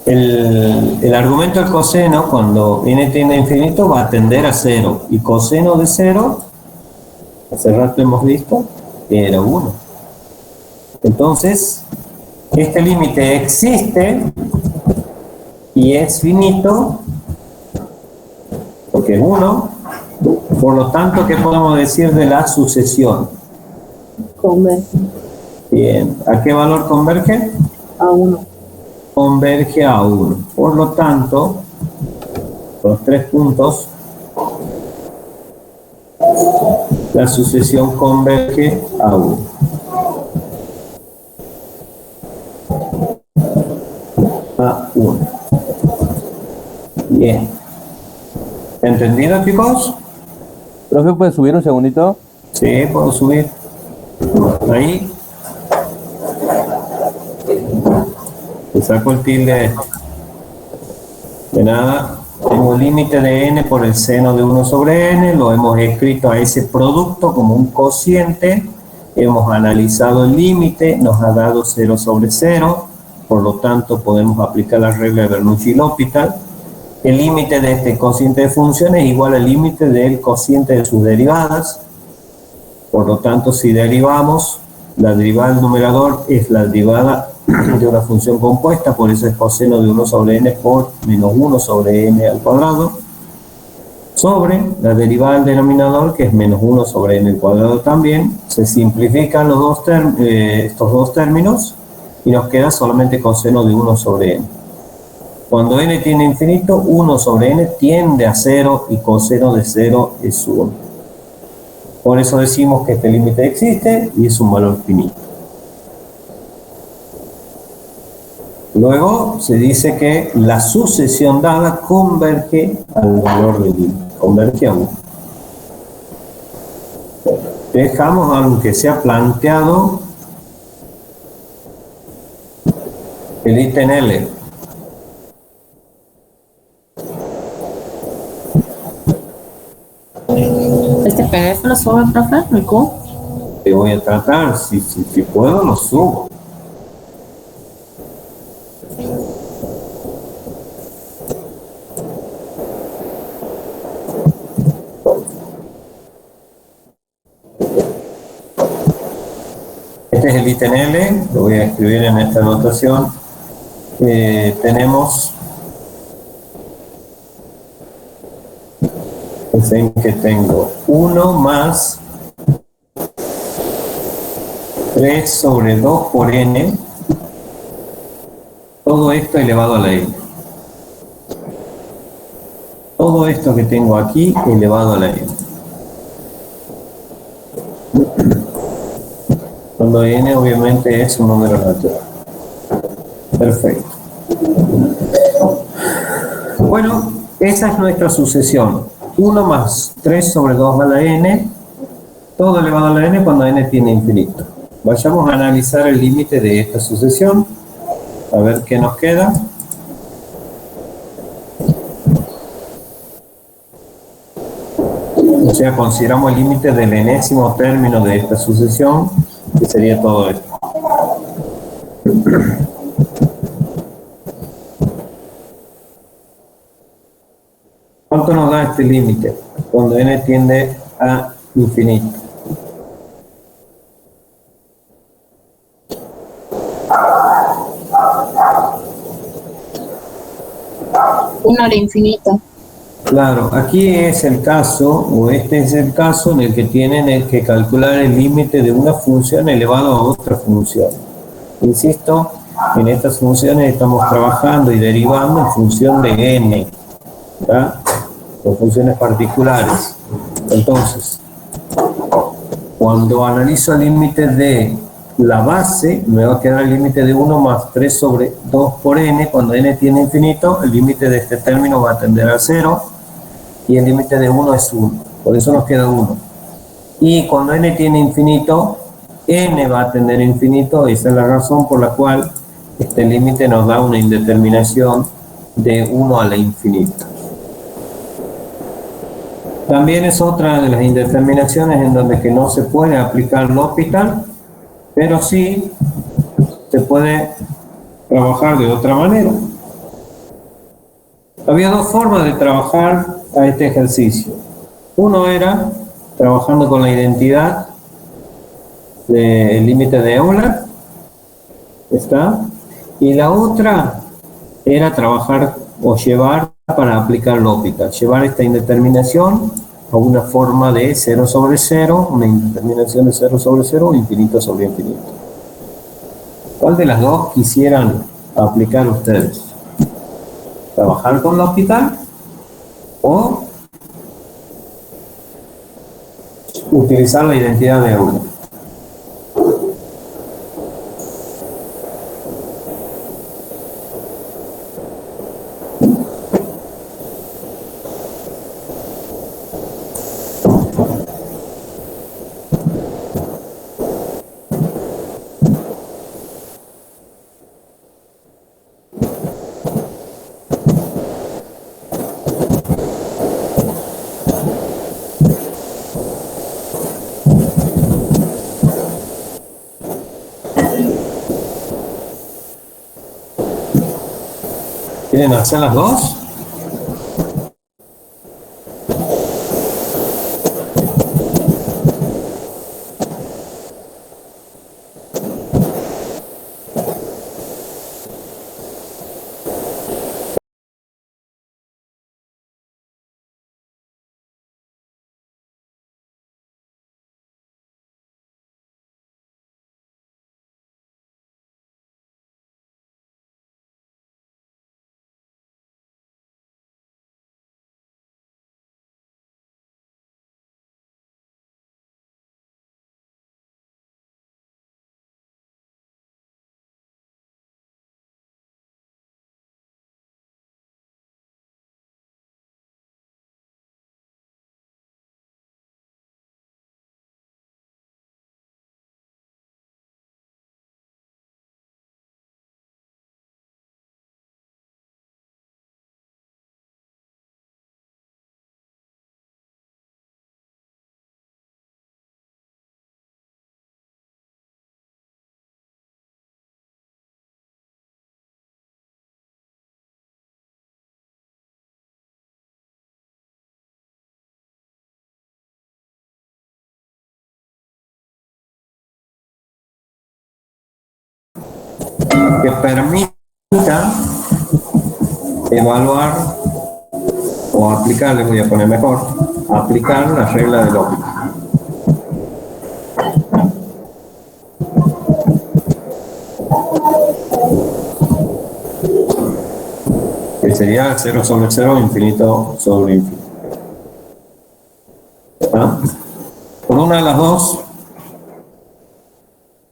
El argumento del coseno, cuando n tiende a infinito, va a tender a 0. Y coseno de 0, hace rato hemos visto, que era 1. Entonces, este límite existe y es finito, porque es 1. Por lo tanto, ¿qué podemos decir de la sucesión? Converge Bien, ¿a qué valor converge? a 1. Converge a 1. Por lo tanto, los 3 puntos, la sucesión converge a 1. Bien. ¿Entendido, chicos? Profe, ¿puede subir un segundito? Sí, puedo subir. Ahí. Le saco el tilde. De nada. Tengo el límite de n por el seno de 1 sobre n. Lo hemos escrito a ese producto como un cociente. Hemos analizado el límite. Nos ha dado 0 sobre 0. Por lo tanto, podemos aplicar la regla de Bernoulli-L'Hopital. El límite de este cociente de funciones es igual al límite del cociente de sus derivadas. Por lo tanto, si derivamos, la derivada del numerador es la derivada de una función compuesta, por eso es coseno de 1 sobre n por menos 1 sobre n al cuadrado, sobre la derivada del denominador, que es menos 1 sobre n al cuadrado también. Se simplifican estos dos términos y nos queda solamente coseno de 1 sobre n. Cuando n tiene infinito, 1 sobre n tiende a 0 y coseno de 0 es 1. Por eso decimos que este límite existe y es un valor finito. Luego se dice que la sucesión dada converge al valor del límite, converge a 1. Dejamos aunque sea planteado el ítem L. ¿Este PDF lo sube, profe? ¿El Q? Te voy a tratar, si puedo lo subo. Este es el ítem L, lo voy a escribir en esta anotación. Tenemos en que tengo 1 más 3 sobre 2 por n, todo esto elevado a la n. Todo esto que tengo aquí elevado a la n. Cuando n obviamente es un número natural. Perfecto. Bueno, esa es nuestra sucesión. 1 más 3 sobre 2 a la n, todo elevado a la n cuando n tiene infinito. Vayamos a analizar el límite de esta sucesión, a ver qué nos queda. O sea, consideramos el límite del enésimo término de esta sucesión, que sería todo esto. ¿Cuánto nos da este límite? Cuando n tiende a infinito. Una al infinito. Claro, aquí es el caso, o este es el caso en el que tienen que calcular el límite de una función elevado a otra función. Insisto, en estas funciones estamos trabajando y derivando en función de n, ¿verdad? Son funciones particulares. Entonces, cuando analizo el límite de la base, me va a quedar el límite de 1 más 3 sobre 2 por n. Cuando n tiene infinito, el límite de este término va a tender a 0 y el límite de 1 es 1. Por eso nos queda 1. Y cuando n tiene infinito, n va a tender a infinito. Esa es la razón por la cual este límite nos da una indeterminación de 1 a la infinita. También es otra de las indeterminaciones en donde que no se puede aplicar L'Hopital, pero sí se puede trabajar de otra manera. Había dos formas de trabajar a este ejercicio. Uno era trabajando con la identidad del límite de Euler, ¿está? Y la otra era trabajar o llevar para aplicar L'Hopital, llevar esta indeterminación a una forma de 0 sobre 0, una indeterminación de 0 sobre 0 o infinito sobre infinito. ¿Cuál de las dos quisieran aplicar ustedes? ¿Trabajar con L'Hopital o utilizar la identidad de Euler? ¿Quieren hacer las dos? Que permita evaluar o aplicar, les voy a poner mejor, aplicar la regla del óptica. Que sería 0 sobre 0, infinito sobre infinito. ¿Ah? Por una de las dos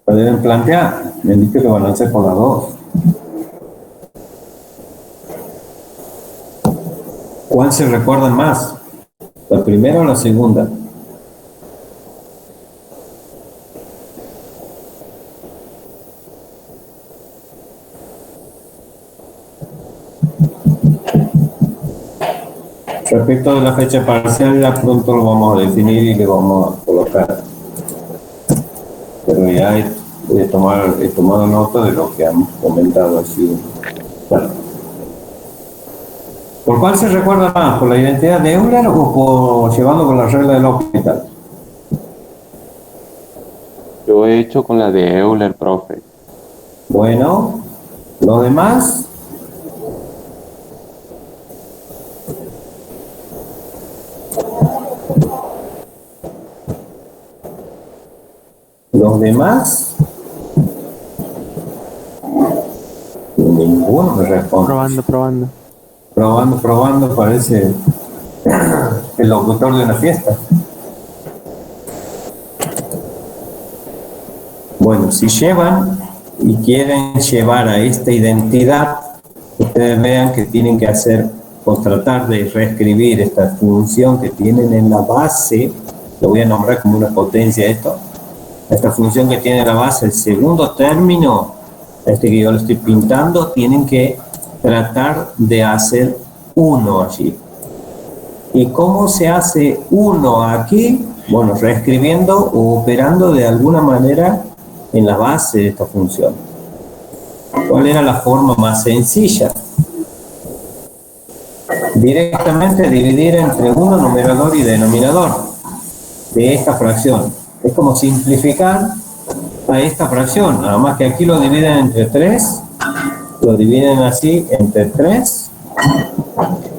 lo deben plantear. Me han dicho que van a hacer por las dos. ¿Cuál se recuerdan más? ¿La primera o la segunda? Respecto de la fecha parcial, ya pronto lo vamos a definir y le vamos a colocar. Pero ya he tomado nota de lo que han comentado así. Bueno. ¿Por cuál se recuerda más? ¿Por la identidad de Euler o por llevando con la regla del hospital? Yo he hecho con la de Euler, profe. Bueno, ¿lo demás? ¿Los demás? Ninguno me responde. Probando, parece el locutor de una fiesta. Bueno, si llevan y quieren llevar a esta identidad, ustedes vean que tienen que hacer o tratar de reescribir esta función que tienen en la base, lo voy a nombrar como una potencia esto, esta función que tiene en la base, el segundo término, este que yo lo estoy pintando, tienen que tratar de hacer 1 allí. ¿Y cómo se hace 1 aquí? Bueno, reescribiendo o operando de alguna manera en la base de esta función. ¿Cuál era la forma más sencilla? Directamente dividir entre 1 numerador y denominador de esta fracción. Es como simplificar a esta fracción, nada más que aquí lo dividen entre 3, lo dividen así entre 3,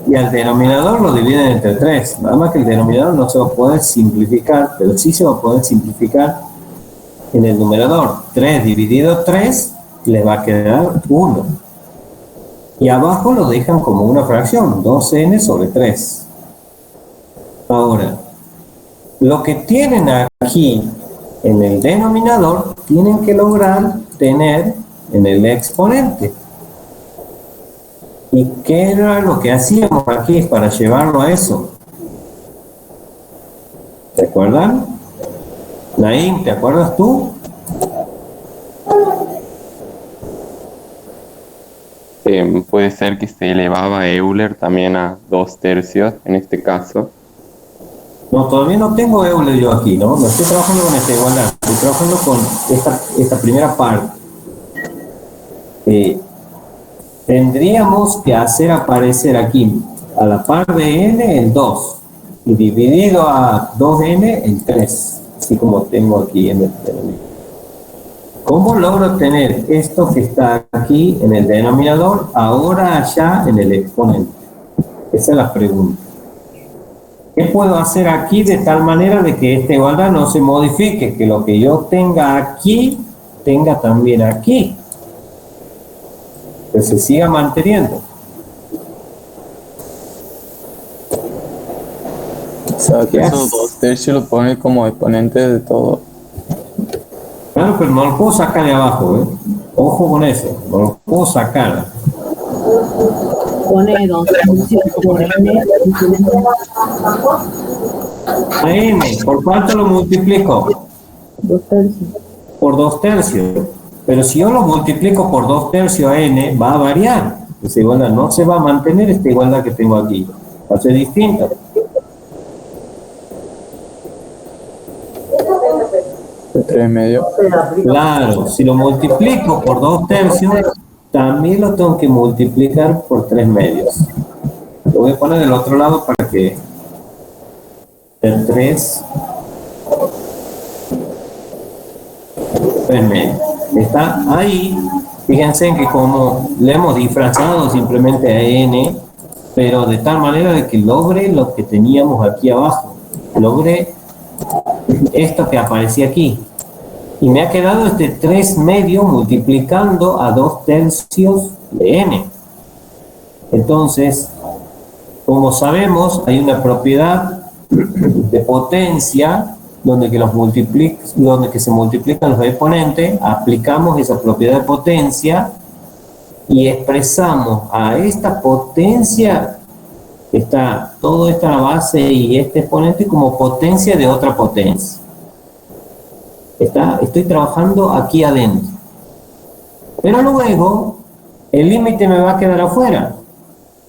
y al denominador lo dividen entre 3, nada más que el denominador no se va a poder simplificar, pero sí se va a poder simplificar en el numerador. 3 dividido 3 le va a quedar 1, y abajo lo dejan como una fracción, 2n sobre 3. Ahora, lo que tienen aquí en el denominador, tienen que lograr tener en el exponente. ¿Y qué era lo que hacíamos aquí para llevarlo a eso? ¿Te acuerdan? Naim, ¿te acuerdas tú? Puede ser que se elevaba Euler también a 2/3 en este caso. No, todavía no tengo Euler yo aquí, ¿no? No estoy trabajando con esta igualdad, estoy trabajando con esta primera parte. El tendríamos que hacer aparecer aquí a la par de n el 2 y dividido a 2n el 3, así como tengo aquí en el denominador. ¿Cómo logro tener esto que está aquí en el denominador ahora allá en el exponente? Esa es la pregunta. ¿Qué puedo hacer aquí de tal manera de que esta igualdad no se modifique? Que lo que yo tenga aquí, tenga también aquí. Que se siga manteniendo. O sea, que esos 2/3 lo ponen como exponente de todo. Claro, pero no lo puedo sacar de abajo, ¿eh? Ojo con eso, no lo puedo sacar. Pone 2/3 por n. A n, ¿por cuánto lo multiplico? 2/3. Por 2/3. Pero si yo lo multiplico por 2/3 a n, va a variar. Esa igualdad no se va a mantener, esta igualdad que tengo aquí. Va a ser distinta. De 3/2. Claro, si lo multiplico por 2/3, también lo tengo que multiplicar por 3/2. Lo voy a poner del otro lado para que el 3/2. Está ahí. Fíjense en que como le hemos disfrazado simplemente a n, pero de tal manera de que logre lo que teníamos aquí abajo. Logré esto que aparecía aquí. Y me ha quedado este 3/2 multiplicando a 2/3 de n. Entonces, como sabemos, hay una propiedad de potencia donde que se multiplican los exponentes, aplicamos esa propiedad de potencia y expresamos a esta potencia, está todo esta base y este exponente como potencia de otra potencia. Estoy trabajando aquí adentro. Pero luego, el límite me va a quedar afuera.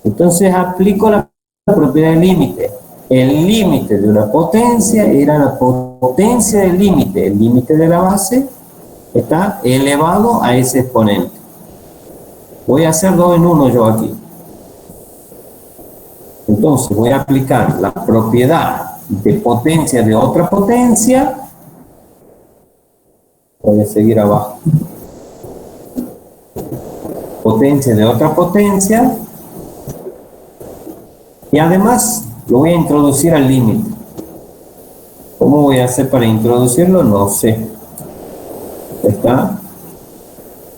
Entonces aplico la propiedad del límite. El límite de una potencia era la potencia del límite. El límite de la base está elevado a ese exponente. Voy a hacer 2 en 1 yo aquí. Entonces voy a aplicar la propiedad de potencia de otra potencia. Voy a seguir abajo. Potencia de otra potencia. Y además lo voy a introducir al límite. ¿Cómo voy a hacer para introducirlo? No sé. ¿Está?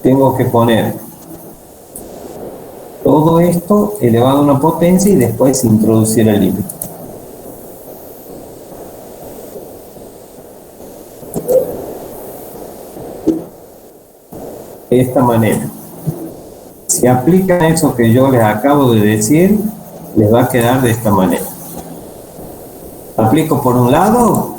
Tengo que poner todo esto elevado a una potencia y después introducir el límite. De esta manera. Si aplican eso que yo les acabo de decir, les va a quedar de esta manera. Aplico por un lado,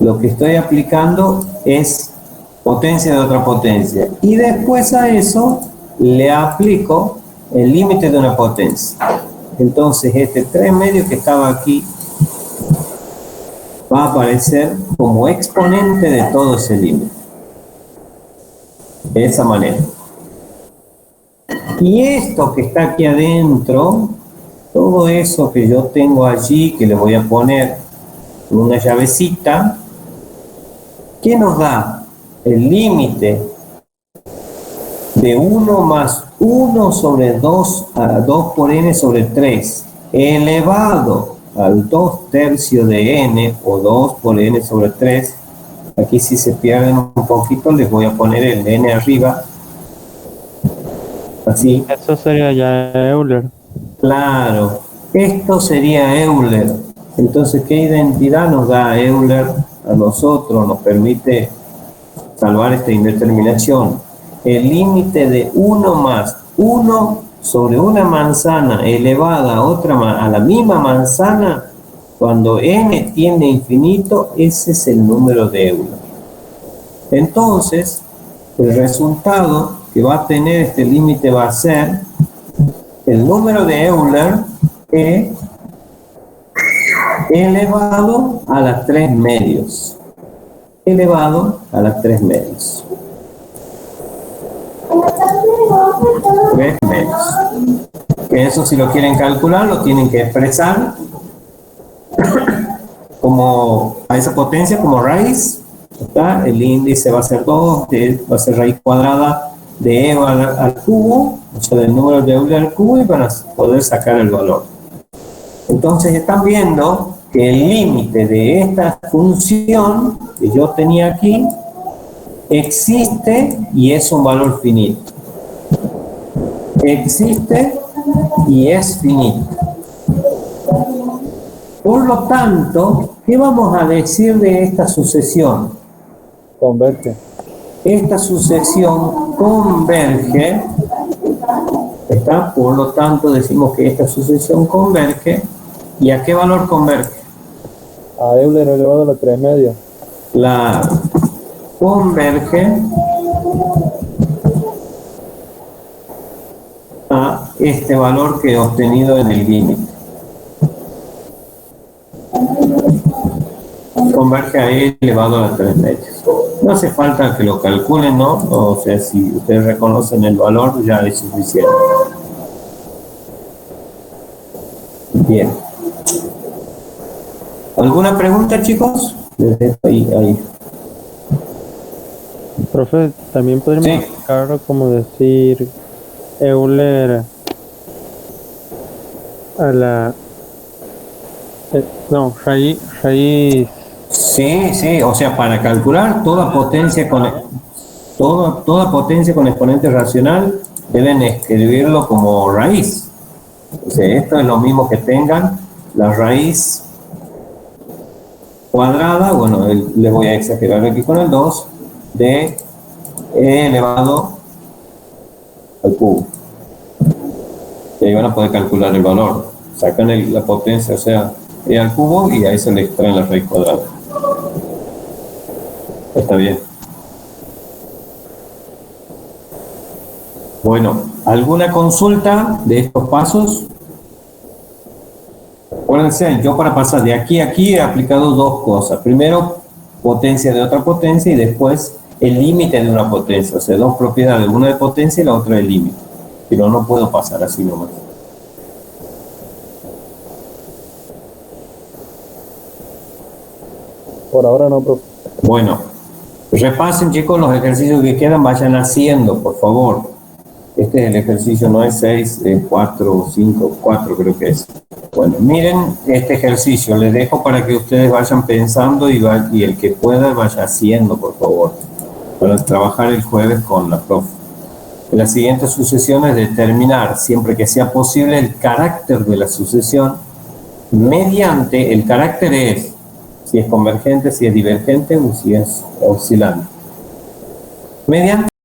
lo que estoy aplicando es potencia de otra potencia. Y después a eso le aplico el límite de una potencia. Entonces este 3/2 que estaba aquí va a aparecer como exponente de todo ese límite. De esa manera. Y esto que está aquí adentro, todo eso que yo tengo allí, que le voy a poner una llavecita, ¿qué nos da? El límite de 1 más 1 sobre 2 a 2 por n sobre 3 elevado al 2/3 de n o 2 por n sobre 3. Aquí si se pierden un poquito les voy a poner el n arriba. Así. Eso sería ya Euler. Claro, esto sería Euler. Entonces, ¿qué identidad nos da Euler a nosotros? Nos permite salvar esta indeterminación. El límite de 1 más 1 sobre una manzana elevada a otra a la misma manzana, cuando n tiende a infinito, ese es el número de Euler. Entonces, el resultado que va a tener este límite va a ser el número de Euler e elevado a las 3/2. elevado a las 3 medios. 3 medios. Que eso, si lo quieren calcular, lo tienen que expresar como a esa potencia como raíz. ¿Está? El índice va a ser 2, va a ser raíz cuadrada de E al cubo, o sea, del número de Euler al cubo, y van a poder sacar el valor. Entonces están viendo que el límite de esta función que yo tenía aquí existe y es un valor finito. Existe y es finito. Por lo tanto, ¿qué vamos a decir de esta sucesión? Converge. Esta sucesión converge, ¿está? Por lo tanto, decimos que esta sucesión converge. ¿Y a qué valor converge? A Euler elevado a la 3 medios. La converge a este valor que he obtenido en el límite. Converge a E elevado a la 3 medios. No hace falta que lo calculen, ¿no? O sea, si ustedes reconocen el valor, ya es suficiente. Bien. ¿Alguna pregunta, chicos? Desde ahí. Profe, también podríamos explicarlo como decir Euler a la... no, raíz... Sí, o sea, para calcular toda potencia con exponente racional deben escribirlo como raíz. O sea, esto es lo mismo que tengan la raíz cuadrada, bueno, le voy a exagerar aquí con el 2, de E elevado al cubo. Y ahí van a poder calcular el valor. Sacan la potencia, o sea, E al cubo, y ahí se le extraen la raíz cuadrada. Está bien. Bueno, ¿alguna consulta de estos pasos? Acuérdense, yo para pasar de aquí a aquí he aplicado dos cosas. Primero, potencia de otra potencia, y después el límite de una potencia. O sea, dos propiedades, una de potencia y la otra de límite. Pero no puedo pasar así nomás. Por ahora no, profe. Bueno, repasen, chicos, los ejercicios que quedan, vayan haciendo, por favor. Este es el ejercicio, no es 6, 4, 5, 4 creo que es. Bueno, miren este ejercicio, les dejo para que ustedes vayan pensando y el que pueda vaya haciendo, por favor, para trabajar el jueves con la profe. En la siguiente sucesión es determinar, siempre que sea posible, el carácter de la sucesión mediante, el carácter es si es convergente, si es divergente o si es oscilante. Mediante